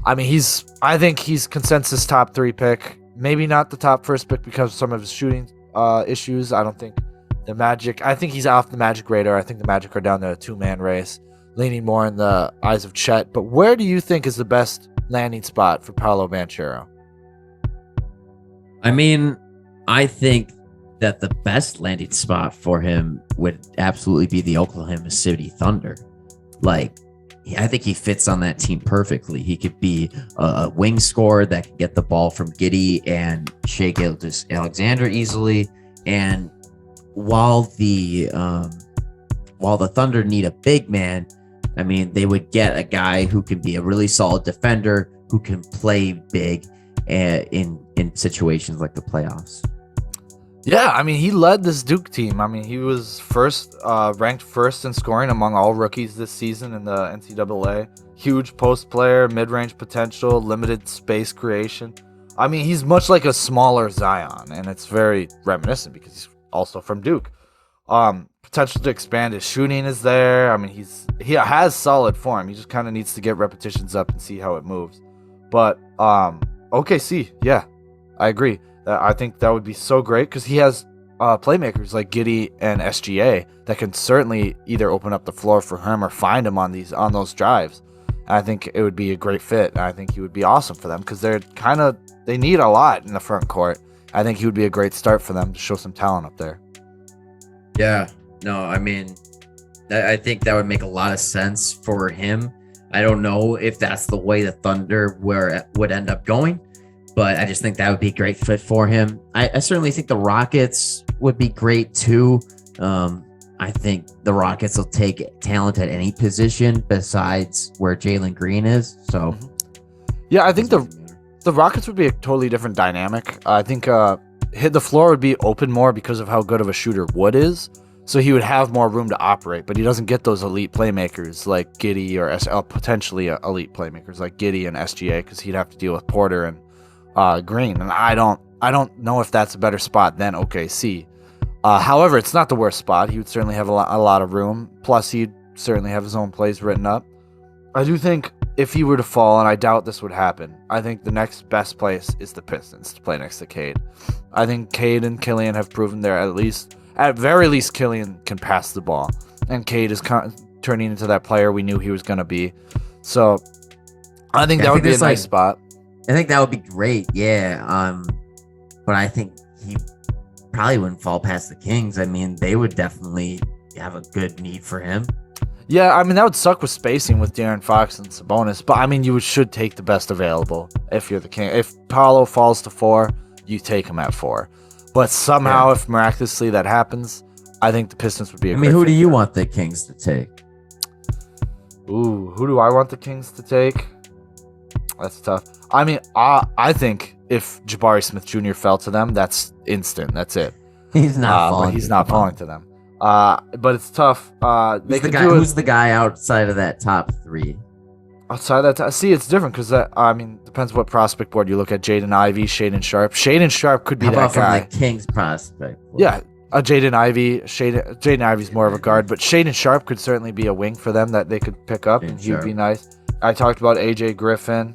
I mean, I think he's consensus top 3 pick. Maybe not the top first pick because of some of his shooting issues. I don't think the Magic. I think he's off the Magic radar. I think the Magic are down to a 2-man race, leaning more in the eyes of Chet. But where do you think is the best landing spot for Paolo Banchero? I mean, I think that the best landing spot for him would absolutely be the Oklahoma City Thunder. Like, I think he fits on that team perfectly. He could be a wing scorer that can get the ball from Giddey and Shai Alexander easily. And while the Thunder need a big man, I mean, they would get a guy who can be a really solid defender, who can play big in situations like the playoffs. Yeah, I mean, he led this Duke team. I mean, he was ranked first in scoring among all rookies this season in the NCAA. Huge post player, mid-range potential, limited space creation. I mean, he's much like a smaller Zion, and it's very reminiscent because he's also from Duke. Potential to expand his shooting is there. I mean, he has solid form. He just kind of needs to get repetitions up and see how it moves. But OKC, yeah, I agree. I think that would be so great because he has playmakers like Giddey and SGA that can certainly either open up the floor for him or find him on those drives. I think it would be a great fit. I think he would be awesome for them because they need a lot in the front court. I think he would be a great start for them to show some talent up there. Yeah, no, I mean, I think that would make a lot of sense for him. I don't know if that's the way the Thunder would end up going, but I just think that would be a great fit for him. I certainly think the Rockets would be great too. I think the Rockets will take talent at any position besides where Jalen Green is. So, yeah, I think the Rockets would be a totally different dynamic. I think the floor would be open more because of how good of a shooter Wood is. So he would have more room to operate, but he doesn't get those elite playmakers like Giddey or potentially elite playmakers like Giddey and SGA because he'd have to deal with Porter and Green, and I don't know if that's a better spot than OKC. However, it's not the worst spot. He would certainly have a lot of room. Plus, he'd certainly have his own plays written up. I do think if he were to fall, and I doubt this would happen, I think the next best place is the Pistons to play next to Cade. I think Cade and Killian have proven at very least, Killian can pass the ball, and Cade is turning into that player we knew he was going to be. So, I think that would be a nice spot. I think that would be great, yeah. But I think he probably wouldn't fall past the Kings. I mean, they would definitely have a good need for him. Yeah, I mean, that would suck with spacing with De'Aaron Fox and Sabonis, but I mean, you should take the best available if you're the King. If Paolo falls to 4, you take him at 4. But somehow, if miraculously that happens, I think the Pistons would be a great who do you fit. want the Kings to take? Ooh, who do I want the Kings to take? That's tough. I mean, I think if Jabari Smith Jr. fell to them, that's instant. That's it. He's not falling. But he's not falling to them. But it's tough. Who's the guy outside of that top 3? Outside that, see, it's different because depends what prospect board you look at. Jaden Ivey, Shaedon Sharpe. Shaedon Sharpe could be that guy. From the Kings prospect board? Yeah, Jaden Ivey. Jaden Ivey's more of a guard, but Shaedon Sharpe could certainly be a wing for them that they could pick up, and he would be nice. I talked about AJ Griffin,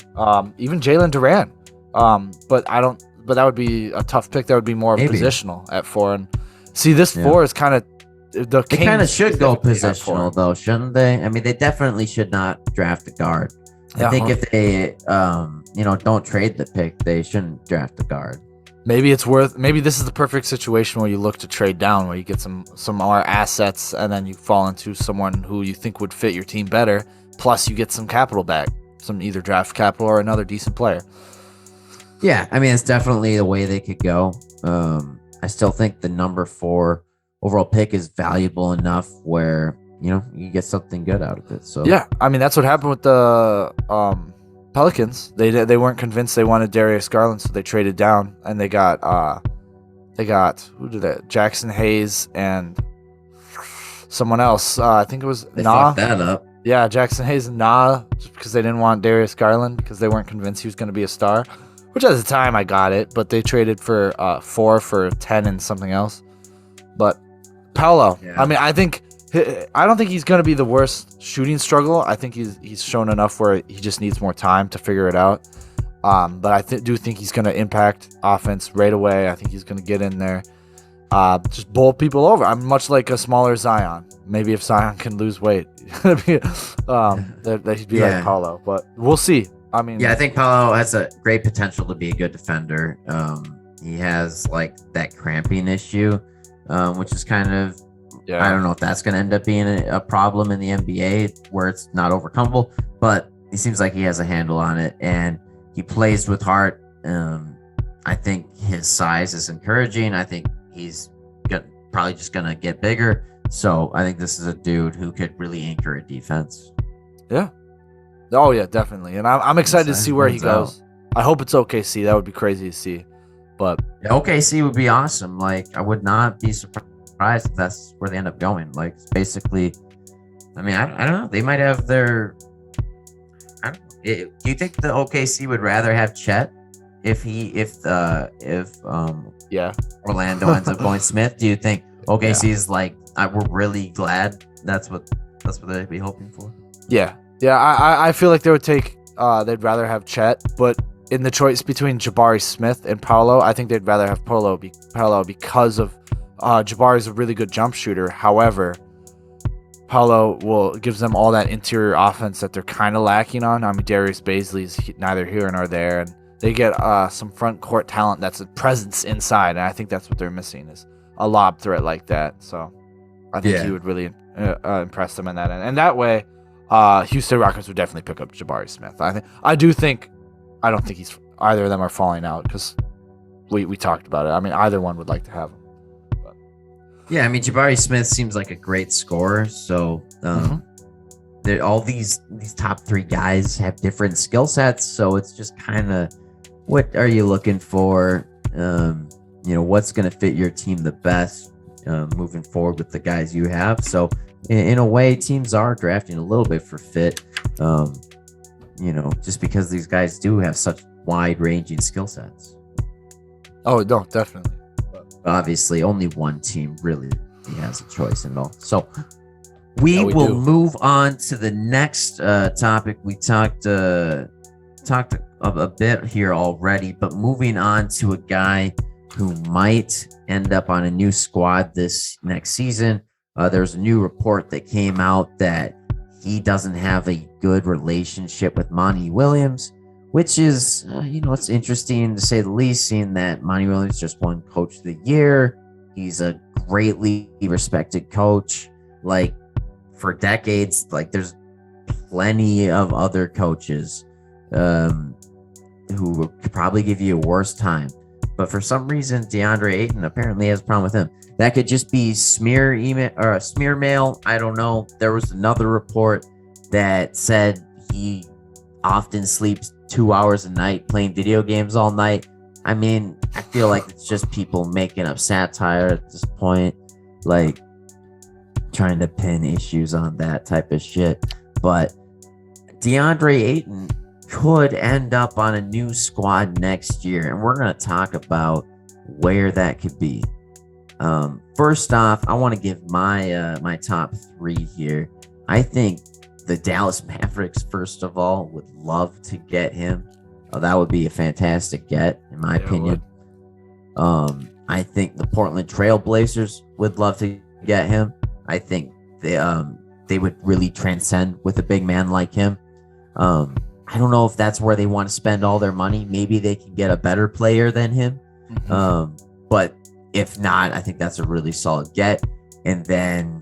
even Jalen Durant. But that would be a tough pick. That would be more positional at 4. And see, this 4 is kind of the Kings. They kind of should go positional though, shouldn't they? I mean, they definitely should not draft a guard. I think if they, don't trade the pick, they shouldn't draft a guard. Maybe this is the perfect situation where you look to trade down, where you get some more assets, and then you fall into someone who you think would fit your team better. Plus, you get some capital back, some either draft capital or another decent player. Yeah, I mean, it's definitely the way they could go. I still think the number 4 overall pick is valuable enough where, you get something good out of it. So yeah, I mean, that's what happened with the Pelicans. They weren't convinced they wanted Darius Garland, so they traded down, and they got who did that? Jackson Hayes and someone else. I think it was they fucked that up. Yeah, Jackson Hayes and Nah, just because they didn't want Darius Garland because they weren't convinced he was going to be a star. Which at the time I got it, but they traded for 4 for 10 and something else. But Paolo, I mean, I think I don't think he's going to be the worst shooting struggle. I think he's shown enough where he just needs more time to figure it out. But I do think he's going to impact offense right away. I think he's going to get in there, just bowl people over. I'm much like a smaller Zion. Maybe if Zion can lose weight, that he'd be like Paolo. But we'll see. I mean, I think Paolo has a great potential to be a good defender. He has like that cramping issue, which is kind of, I don't know if that's going to end up being a problem in the NBA where it's not overcomable, but he seems like he has a handle on it and he plays with heart. I think his size is encouraging. I think he's probably just going to get bigger. So I think this is a dude who could really anchor a defense. Yeah. Oh, yeah, definitely. And I'm excited to see where he goes. I hope it's OKC. That would be crazy to see. But OKC would be awesome. Like, I would not be surprised if that's where they end up going. Like, basically, I mean, I don't know. They might have their. Do you think the OKC would rather have Chet if Orlando ends up going Smith? Do you think OKC is like, we're really glad that's what they'd be hoping for? Yeah. I feel like they would take. They'd rather have Chet, but in the choice between Jabari Smith and Paolo, I think they'd rather have Paolo because of Jabari's a really good jump shooter. However, Paolo gives them all that interior offense that they're kind of lacking on. I mean, Darius Bazley's neither here nor there, and they get some front court talent that's a presence inside, and I think that's what they're missing is a lob threat like that. So I think he would really impress them in that end. And that way, Houston Rockets would definitely pick up Jabari Smith. I don't think either of them are falling out because we talked about it. I mean, either one would like to have him. But. Yeah, I mean, Jabari Smith seems like a great scorer. So all these top three guys have different skill sets. So it's just kind of, what are you looking for? What's going to fit your team the best moving forward with the guys you have. So in a way, teams are drafting a little bit for fit. Just because these guys do have such wide-ranging skill sets. Oh, no, definitely. Obviously, only one team really has a choice in it all. So we will move on to the next topic. We talked a bit here already, but moving on to a guy who might end up on a new squad this next season. There's a new report that came out that he doesn't have a good relationship with Monty Williams, which is, it's interesting to say the least, seeing that Monty Williams just won Coach of the Year. He's a greatly respected coach. Like, for decades, like, there's plenty of other coaches who could probably give you a worse time. But for some reason, DeAndre Ayton apparently has a problem with him. That could just be smear email or a smear mail. I don't know. There was another report that said he often sleeps 2 hours a night playing video games all night. I mean, I feel like it's just people making up satire at this point, like trying to pin issues on that type of shit. But DeAndre Ayton could end up on a new squad next year, and we're going to talk about where that could be. First off, I want to give my top three here. I think the Dallas Mavericks, first of all, would love to get him. That would be a fantastic get, in my opinion. I think the Portland Trail Blazers would love to get him. I think they would really transcend with a big man like him. I don't know if that's where they want to spend all their money. Maybe they can get a better player than him. But if not, I think that's a really solid get. And then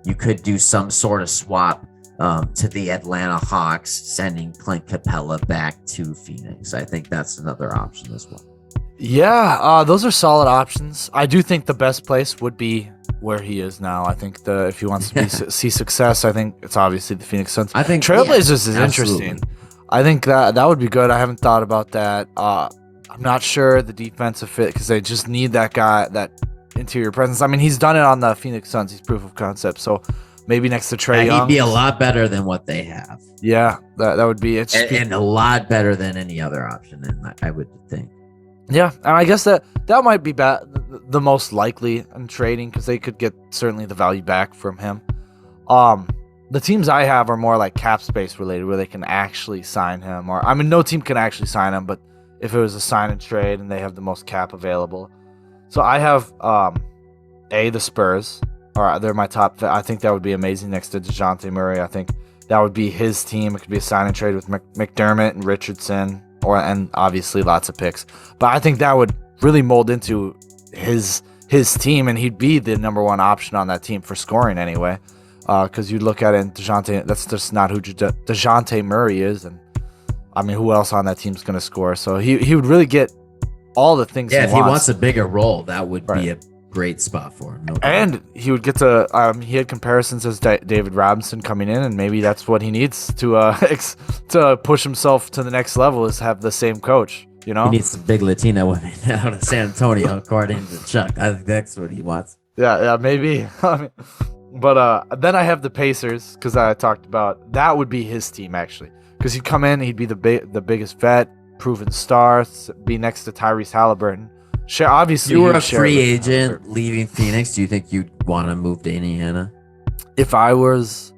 you could do some sort of swap to the Atlanta Hawks, sending Clint Capella back to Phoenix. I think that's another option as well. Yeah, those are solid options. I do think the best place would be where he is now. I think if he wants to see success, I think it's obviously the Phoenix Suns. I think Trailblazers is interesting. I think that would be good. I haven't thought about that. I'm not sure the defensive fit because they just need that guy, that interior presence. I mean, he's done it on the Phoenix Suns. He's proof of concept. So maybe next to Trae Young, he'd be a lot better than what they have. Yeah, that would be it. And a lot better than any other option, I would think. Yeah, and I guess that might be the most likely in trading because they could get certainly the value back from him. The teams I have are more like cap space related, where they can actually sign him. Or I mean, no team can actually sign him, but if it was a sign and trade and they have the most cap available, so I have the Spurs. Or they're my top. I think that would be amazing next to DeJounte Murray. I think that would be his team. It could be a sign and trade with McDermott and Richardson. And obviously lots of picks, but I think that would really mold into his team, and he'd be the number one option on that team for scoring anyway. Because you look at it, and DeJounte, that's just not who DeJounte Murray is, and I mean, who else on that team is going to score? So he would really get all the things. Yeah, if he wants a bigger role, that would be a great spot for him. No doubt. And he would get to. He had comparisons as David Robinson coming in, and maybe that's what he needs to to push himself to the next level is have the same coach. You know, he needs some big Latina women out of San Antonio, according to Chuck. I think that's what he wants. Yeah, maybe. But then I have the Pacers because I talked about that would be his team actually because he'd come in, he'd be the biggest vet, proven star, be next to Tyrese Halliburton. Obviously, you were a free agent leaving Phoenix. Do you think you'd want to move to Indiana? If I was,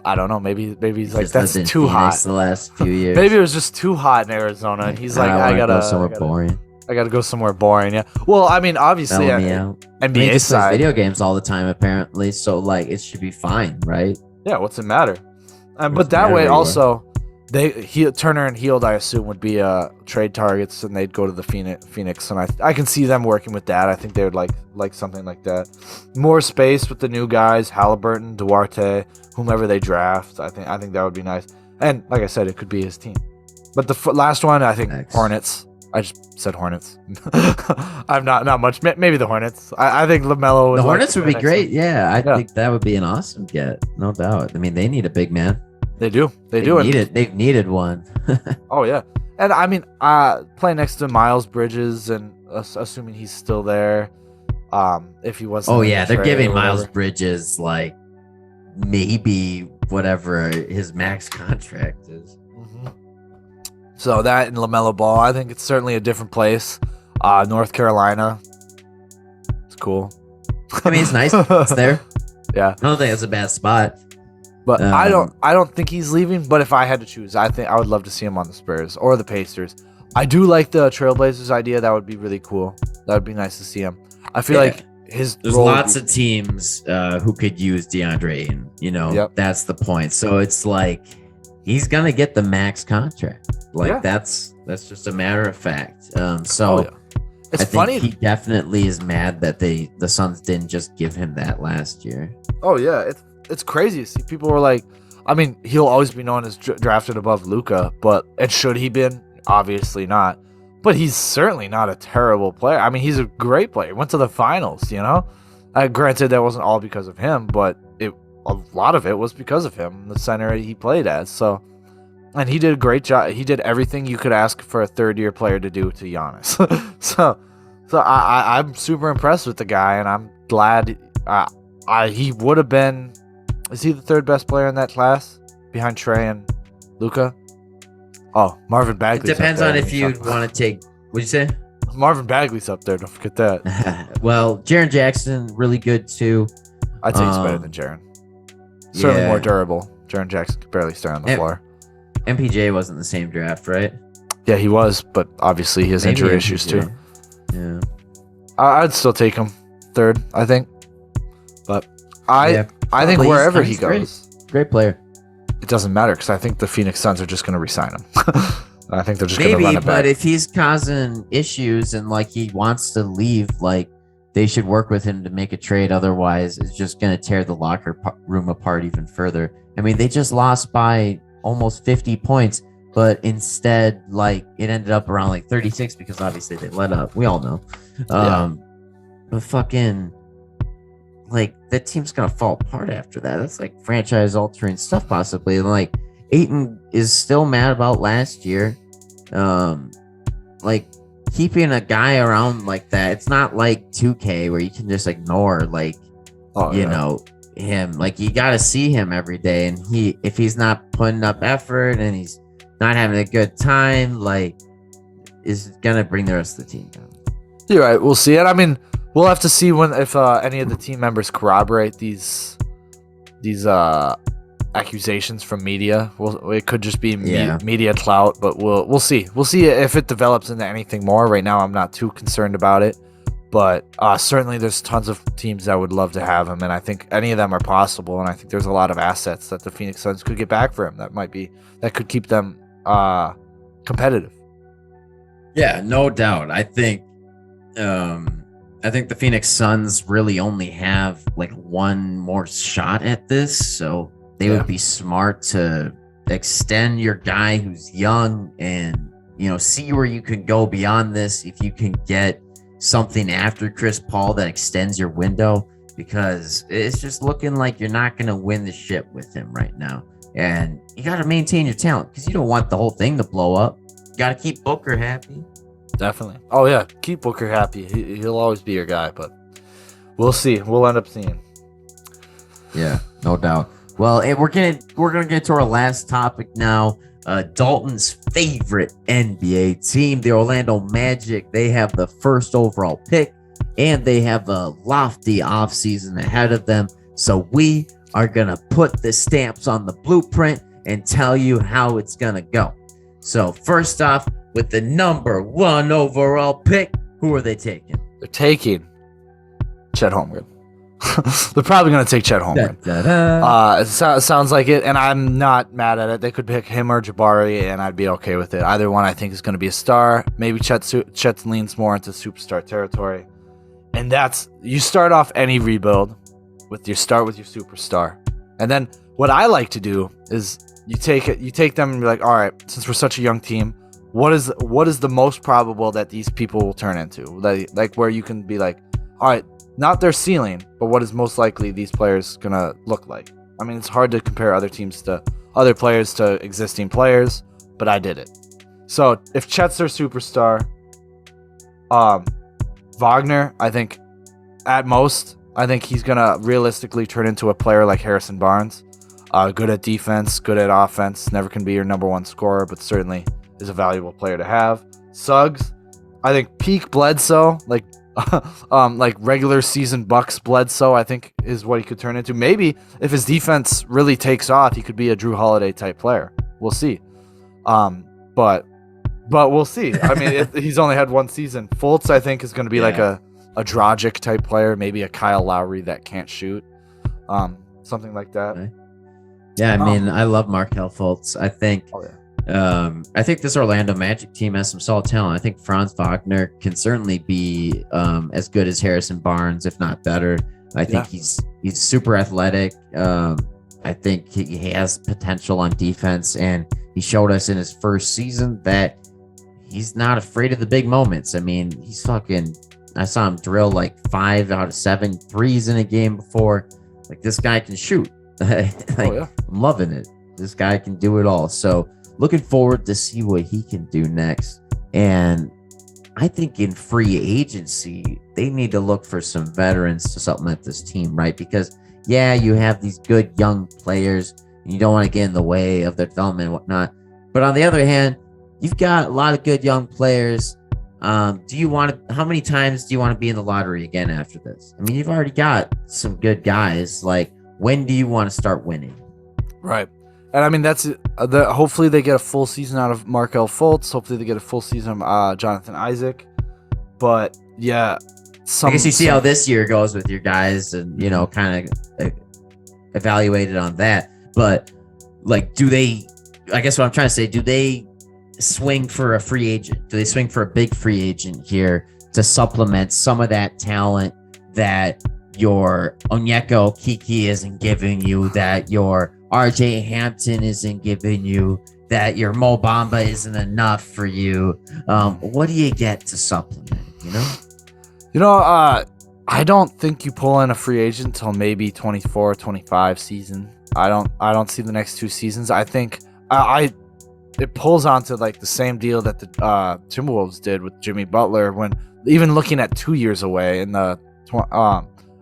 I don't know. Maybe he's like that's too hot. The last few years, maybe it was just too hot in Arizona, and he's like, I gotta go somewhere boring. I gotta go somewhere boring. Yeah. Well, I mean, obviously, NBA side, video games all the time apparently, so like it should be fine, right? Yeah. What's it matter? But that way also. Turner and Hield, I assume, would be trade targets, and they'd go to the Phoenix, and I can see them working with that. I think they would like something like that. More space with the new guys, Halliburton, Duarte, whomever they draft. I think that would be nice. And like I said, it could be his team. But the last one, I think Hornets. I just said Hornets. I'm not much. Maybe the Hornets. I think LaMelo. The Hornets would be great. Yeah, I think that would be an awesome get, no doubt. I mean, they need a big man. They do. They've needed one. Oh yeah, and I mean, play next to Miles Bridges, and assuming he's still there, if he wasn't. Oh yeah, they're giving Miles Bridges like maybe whatever his max contract is. Mm-hmm. So that and LaMelo Ball, I think it's certainly a different place. North Carolina, it's cool. I mean, it's nice. It's there. Yeah, I don't think it's a bad spot. But I don't think he's leaving. But if I had to choose, I think I would love to see him on the Spurs or the Pacers. I do like the Trailblazers idea. That would be really cool. That would be nice to see him. I feel like there's lots of teams who could use DeAndre Ayton. You know, that's the point. So it's like he's gonna get the max contract. Like that's just a matter of fact. It's funny. He definitely is mad that the Suns didn't just give him that last year. Oh yeah, it's crazy to see. People were like, I mean, he'll always be known as drafted above Luka, and should he been? Obviously not. But he's certainly not a terrible player. I mean, he's a great player. Went to the finals, you know? Granted, that wasn't all because of him, but a lot of it was because of him, the center he played as. So, and he did a great job. He did everything you could ask for a third-year player to do to Giannis. so I'm super impressed with the guy, and I'm glad he would have been. Is he the third best player in that class behind Trey and Luka? Oh, Marvin Bagley. It depends on if you want to take. What'd you say? Marvin Bagley's up there. Don't forget that. Well, Jaren Jackson, really good too. I'd say he's better than Jaren. Certainly more durable. Jaren Jackson could barely stay on the floor. MPJ wasn't the same draft, right? Yeah, he was, but obviously he has injury issues too. Yeah. I'd still take him third, I think. But I think wherever he goes. Great player. It doesn't matter because I think the Phoenix Suns are just going to re-sign him. I think they're just going to run it back. But if he's causing issues and like he wants to leave, like they should work with him to make a trade. Otherwise, it's just going to tear the locker room apart even further. I mean, they just lost by almost 50 points, but instead, like it ended up around like 36 because obviously they let up. We all know. But fucking. Like that team's gonna fall apart after that. That's like franchise altering stuff possibly. And like Ayton is still mad about last year. Like keeping a guy around like that, it's not like 2K where you can just ignore like you know him. Like you gotta see him every day, and if he's not putting up effort and he's not having a good time, like is gonna bring the rest of the team down. You're right. We'll see it. I mean, we'll have to see if any of the team members corroborate these accusations from media. It could just be media clout, but we'll see. We'll see if it develops into anything more. Right now, I'm not too concerned about it, but certainly there's tons of teams that would love to have him, and I think any of them are possible. And I think there's a lot of assets that the Phoenix Suns could get back for him that could keep them competitive. Yeah, no doubt. I think the Phoenix Suns really only have like one more shot at this, so they would be smart to extend your guy who's young and, see where you can go beyond this. If you can get something after Chris Paul that extends your window, because it's just looking like you're not going to win the ship with him right now. And you got to maintain your talent because you don't want the whole thing to blow up. You got to keep Booker happy. Definitely. Oh, yeah. Keep Booker happy. He'll always be your guy, but we'll see. We'll end up seeing. Yeah, no doubt. Well, we're gonna get to our last topic now. Dalton's favorite NBA team, the Orlando Magic. They have the first overall pick, and they have a lofty offseason ahead of them. So we are gonna put the stamps on the blueprint and tell you how it's gonna go. So first off, with the number 1 overall pick, who are they taking? They're taking Chet Holmgren. They're probably going to take Chet Holmgren. It sounds like it, and I'm not mad at it. They could pick him or Jabari, and I'd be okay with it. Either one I think is going to be a star. Maybe Chet leans more into superstar territory. And you start off any rebuild with your superstar. And then what I like to do is you take them and be like, all right, since we're such a young team, what is the most probable that these people will turn into? Like where you can be like, all right, not their ceiling, but what is most likely these players gonna look like. I mean, it's hard to compare other teams to other players to existing players, but I did it. So if Chet's their superstar, Wagner, I think he's gonna realistically turn into a player like Harrison Barnes. Good at defense, good at offense, never can be your number one scorer, but certainly is a valuable player to have. Suggs, I think peak Bledsoe, like regular season Bucks Bledsoe, I think is what he could turn into. Maybe if his defense really takes off, he could be a Drew Holiday type player. We'll see. But we'll see. I mean, he's only had one season. Fultz, I think, is going to be like a Dragic type player, maybe a Kyle Lowry that can't shoot, something like that. Yeah, I mean, I love Markelle Fultz. I think. Oh, yeah. I think this Orlando Magic team has some solid talent. I think Franz Wagner can certainly be as good as Harrison Barnes, if not better. I think he's super athletic. I think he has potential on defense, and he showed us in his first season that he's not afraid of the big moments. I mean, I saw him drill like 5 out of 7 threes in a game before. Like, this guy can shoot. I'm loving it. This guy can do it all. So looking forward to see what he can do next. And I think in free agency, they need to look for some veterans to supplement this team, right? Because, you have these good young players, and you don't want to get in the way of their development and whatnot. But on the other hand, you've got a lot of good young players. How many times do you want to be in the lottery again after this? I mean, you've already got some good guys. Like, when do you want to start winning? Right. And I mean, that's hopefully they get a full season out of Markelle Fultz. Hopefully they get a full season of Jonathan Isaac. But I guess you see how this year goes with your guys, and kind of evaluate it on that. But like, do they swing for a free agent? Do they swing for a big free agent here to supplement some of that talent that your Onyeka Okeke isn't giving you, that your RJ Hampton isn't giving you, that your Mo Bamba isn't enough for you? What do you get to supplement, I don't think you pull in a free agent until maybe 24, 25 season. I don't see the next 2 seasons. I think it pulls onto like the same deal that the Timberwolves did with Jimmy Butler, when even looking at 2 years away in the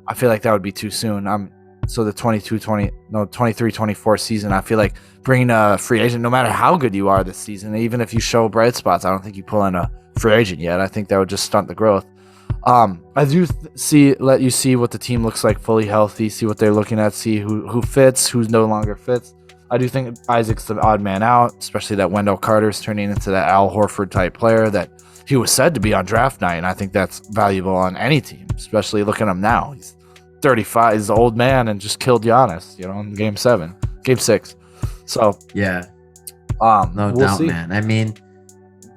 I feel like that would be too soon. So the 23-24 season, I feel like bringing a free agent, no matter how good you are this season, even if you show bright spots, I don't think you pull in a free agent yet. I think that would just stunt the growth. I do let you see what the team looks like fully healthy, see what they're looking at, see who fits, who no longer fits. I do think Isaac's the odd man out, especially that Wendell Carter's turning into that Al Horford type player that he was said to be on draft night, and I think that's valuable on any team, especially looking at him now. He's 35, he's an old man and just killed Giannis, in game 6. So yeah, we'll doubt, see. man. I mean,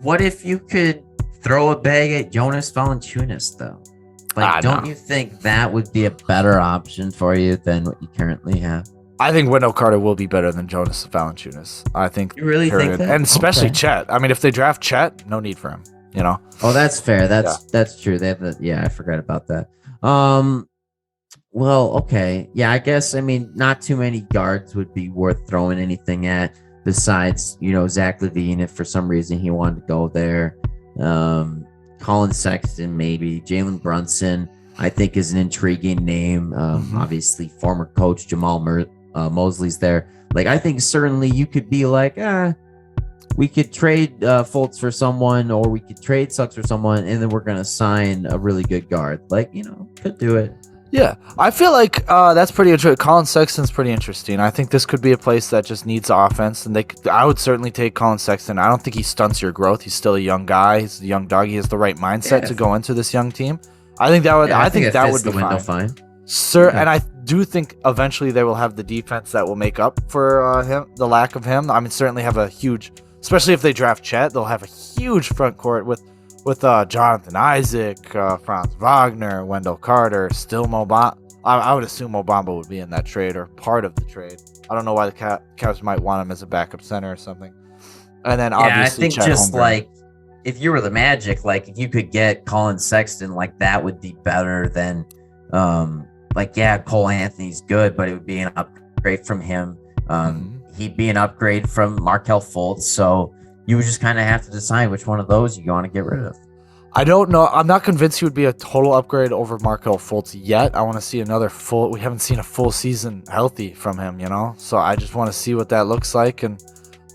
what if you could throw a bag at Jonas Valanciunas, though? Don't you think that would be a better option for you than what you currently have? I think Wendell Carter will be better than Jonas Valanciunas. I think. You really think that? And especially Chet. I mean, if they draft Chet, no need for him. Oh, that's fair. That's true. They have I forgot about that. Well, okay. Yeah, I guess, not too many guards would be worth throwing anything at besides, Zach LaVine, if for some reason he wanted to go there. Colin Sexton, maybe. Jalen Brunson, I think, is an intriguing name. Obviously, former coach Jamal Mosley's there. I think certainly you could be like, we could trade Fultz for someone, or we could trade Suggs for someone, and then we're going to sign a really good guard. Could do it. Yeah, I feel like that's pretty interesting. Colin Sexton's pretty interesting. I think this could be a place that just needs offense, and I would certainly take Colin Sexton. I don't think he stunts your growth. He's still a young guy. He's a young dog. He has the right mindset to go into this young team. I think that would. I think that would be fine. Sir, and I do think eventually they will have the defense that will make up for the lack of him. Certainly have a huge, especially if they draft Chet, they'll have a huge front court with Jonathan Isaac, Franz Wagner, Wendell Carter, still Mobamba. I would assume Mobamba would be in that trade or part of the trade. I don't know why the Cavs might want him as a backup center or something. And then obviously, I think Chet just Holmgren. If you were the Magic, if you could get Colin Sexton, that would be better than, Cole Anthony's good, but it would be an upgrade from him. He'd be an upgrade from Markelle Fultz. So you would just kind of have to decide which one of those you want to get rid of. I don't know. I'm not convinced he would be a total upgrade over Markelle Fultz yet. I want to see another full. We haven't seen a full season healthy from him, So I just want to see what that looks like, and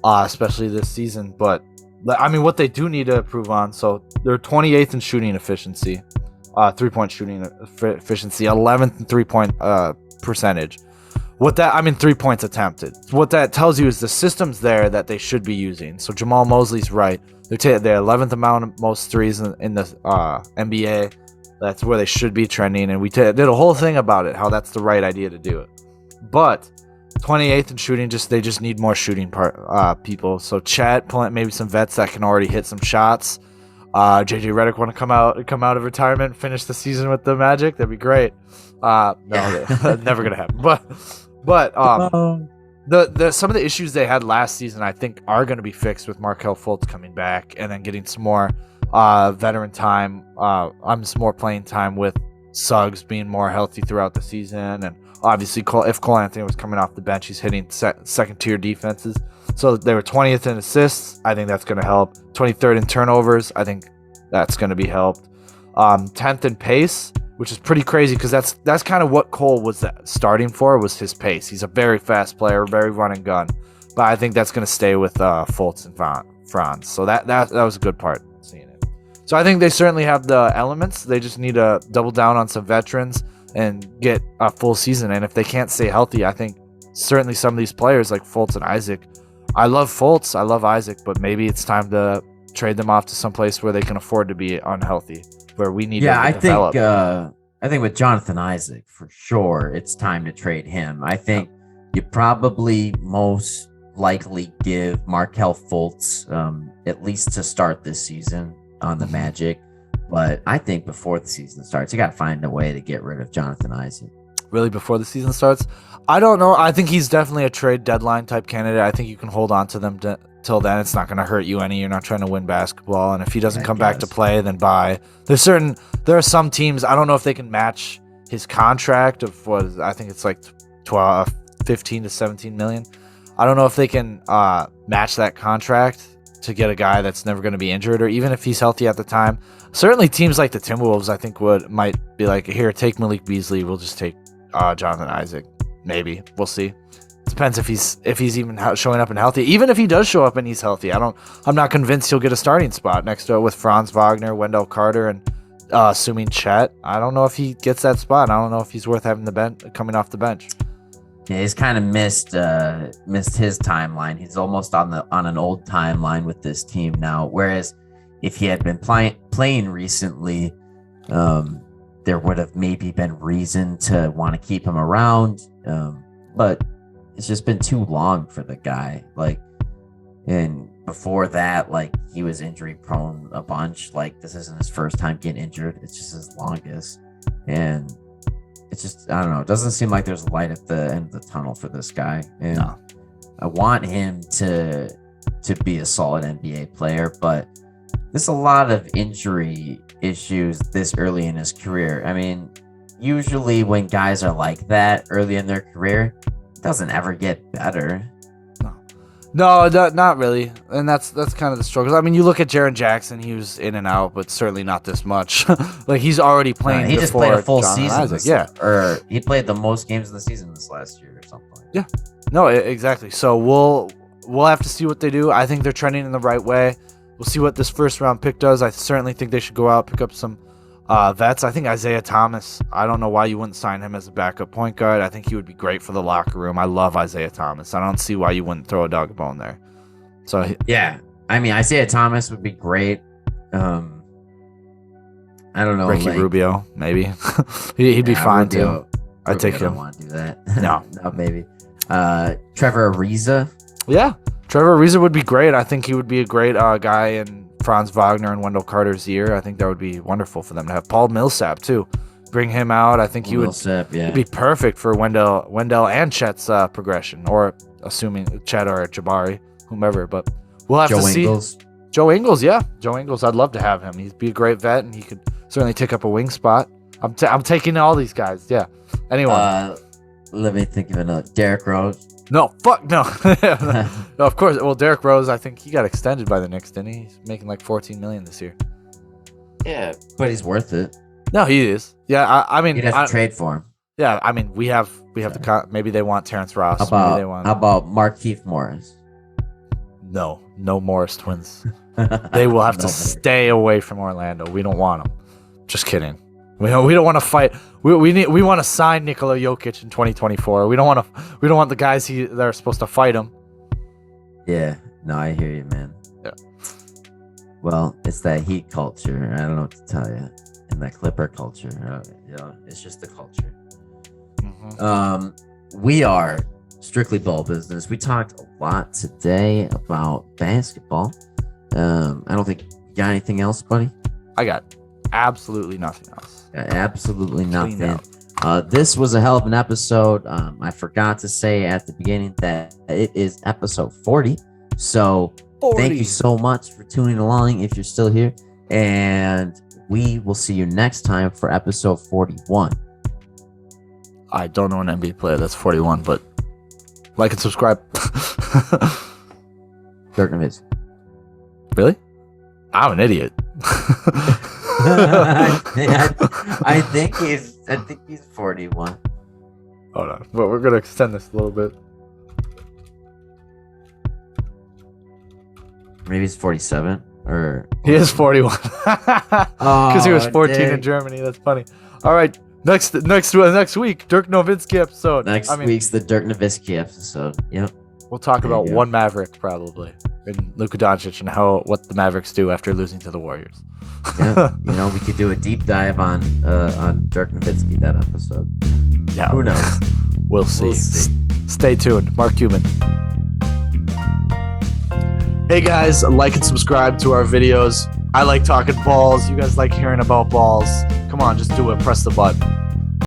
especially this season. But what they do need to improve on. So they're 28th in shooting efficiency, 3-point shooting efficiency, 11th in 3-point percentage. 3 points attempted. What that tells you is the system's there that they should be using. So Jamal Mosley's right. They're 11th amount of most threes in the NBA. That's where they should be trending. And we did a whole thing about it, how that's the right idea to do it. But 28th in shooting, they just need more shooting people. So Chet, maybe some vets that can already hit some shots. JJ Redick want to come out of retirement and finish the season with the Magic. That'd be great. No, never gonna happen. But the some of the issues they had last season, I think, are going to be fixed with Markelle Fultz coming back and then getting some more veteran time. Some more playing time with Suggs being more healthy throughout the season, and obviously if Cole Anthony was coming off the bench, he's hitting second tier defenses. So they were 20th in assists. I think that's going to help. 23rd in turnovers. I think that's going to be helped. 10th in pace, which is pretty crazy because that's kind of what Cole was starting for, was his pace. He's a very fast player, very run and gun. But I think that's going to stay with Fultz and Franz. So that was a good part, seeing it. So I think they certainly have the elements. They just need to double down on some veterans and get a full season. And if they can't stay healthy, I think certainly some of these players like Fultz and Isaac. I love Fultz, I love Isaac, but maybe it's time to trade them off to some place where they can afford to be unhealthy, where we need to develop. I think with Jonathan Isaac, for sure, it's time to trade him. I think you probably most likely give Markelle Fultz at least to start this season on the Magic. But I think before the season starts, you got to find a way to get rid of Jonathan Isaac. Really, before the season starts? I don't know. I think he's definitely a trade deadline type candidate. I think you can hold on to them till then. It's not going to hurt you any. You're not trying to win basketball. And if he doesn't come back to play, then bye. There are some teams, I don't know if they can match his contract of what I think it's like 15 to 17 million. I don't know if they can match that contract to get a guy that's never going to be injured, or even if he's healthy at the time. Certainly teams like the Timberwolves, I think, might be like, here, take Malik Beasley. We'll just take Jonathan Isaac. maybe. We'll see. Depends if he's even showing up and healthy. Even if he does show up and he's healthy, I'm not convinced he'll get a starting spot next to it with Franz Wagner, Wendell Carter, and assuming Chet. I don't know if he gets that spot. I don't know if he's worth having the bench coming off the bench. Yeah, he's kind of missed his timeline. He's almost on an old timeline with this team now. Whereas if he had been playing recently, there would have maybe been reason to want to keep him around. But it's just been too long for the guy. Like, and before that, like, he was injury prone a bunch. Like, this isn't his first time getting injured. It's just his longest. And it's just, I don't know. It doesn't seem like there's a light at the end of the tunnel for this guy. And No. I want him to be a solid NBA player, but there's a lot of injury issues this early in his career. I mean, usually when guys are like that early in their career, it doesn't ever get better. No, not really. And that's kind of the struggles. I mean, you look at Jaren Jackson, he was in and out, but certainly not this much. Like, he's already playing. He just played a full John season. Yeah. Or he played the most games of the season this last year or something. Yeah. No, exactly. So we'll have to see what they do. I think they're trending in the right way. We'll see what this first round pick does. I certainly think they should go out, pick up some vets. I think Isaiah Thomas, I don't know why you wouldn't sign him as a backup point guard. I think he would be great for the locker room. I love Isaiah Thomas. I don't see why you wouldn't throw a dog a bone there. So yeah, I mean, Isaiah Thomas would be great. I don't know, Ricky Rubio, maybe. he'd be fine too. I'd take him. I don't want to do that. No, maybe. Trevor Ariza. Yeah, Trevor Ariza would be great. I think he would be a great guy in Franz Wagner and Wendell Carter's year. I think that would be wonderful for them to have. Paul Millsap too. Bring him out. I think he would be perfect for Wendell and Chet's progression, or assuming Chet or Jabari, whomever. But we'll have to see. Joe Ingles, yeah. Joe Ingles, I'd love to have him. He'd be a great vet, and he could certainly take up a wing spot. I'm taking all these guys, yeah. Anyway. Let me think of another. Derrick Rose. No, fuck no. No, of course. Well, Derrick Rose, I think he got extended by the Knicks, didn't he? He's making like $14 million this year. Yeah, but he's worth it. No, he is. Yeah, I mean, you'd have to trade for him. Yeah, I mean, we have the maybe they want Terrence Ross. How about Markieff Morris? No Morris twins. They will have to stay away from Orlando. We don't want them. Just kidding. We don't want to fight. We want to sign Nikola Jokic in 2024. We don't want the guys that are supposed to fight him. Yeah, no, I hear you, man. Yeah. Well, it's that Heat culture. I don't know what to tell you. And that Clipper culture. It's just the culture. Mm-hmm. We are Strictly Ball Business. We talked a lot today about basketball. I don't think you got anything else, buddy. I got absolutely nothing else. Absolutely nothing. This was a hell of an episode. I forgot to say at the beginning that it is episode 40. So 40. Thank you so much for tuning along if you're still here. And we will see you next time for episode 41. I don't know an NBA player that's 41, but like and subscribe. Dirk Nowitzki. Really? I'm an idiot. I think he's 41. Hold on. Well, we're gonna extend this a little bit. Maybe he's 47 or he is 41. Because he was 14 in Germany. That's funny. All right. Next week, Dirk Nowitzki episode. Next week's the Dirk Nowitzki episode. Yep. We'll talk about one Maverick probably, and Luka Doncic, and what the Mavericks do after losing to the Warriors. Yeah, we could do a deep dive on Dirk Nowitzki that episode. Yeah, who knows? We'll see. Stay tuned. Mark Cuban. Hey guys, like and subscribe to our videos. I like talking balls. You guys like hearing about balls. Come on, just do it. Press the button.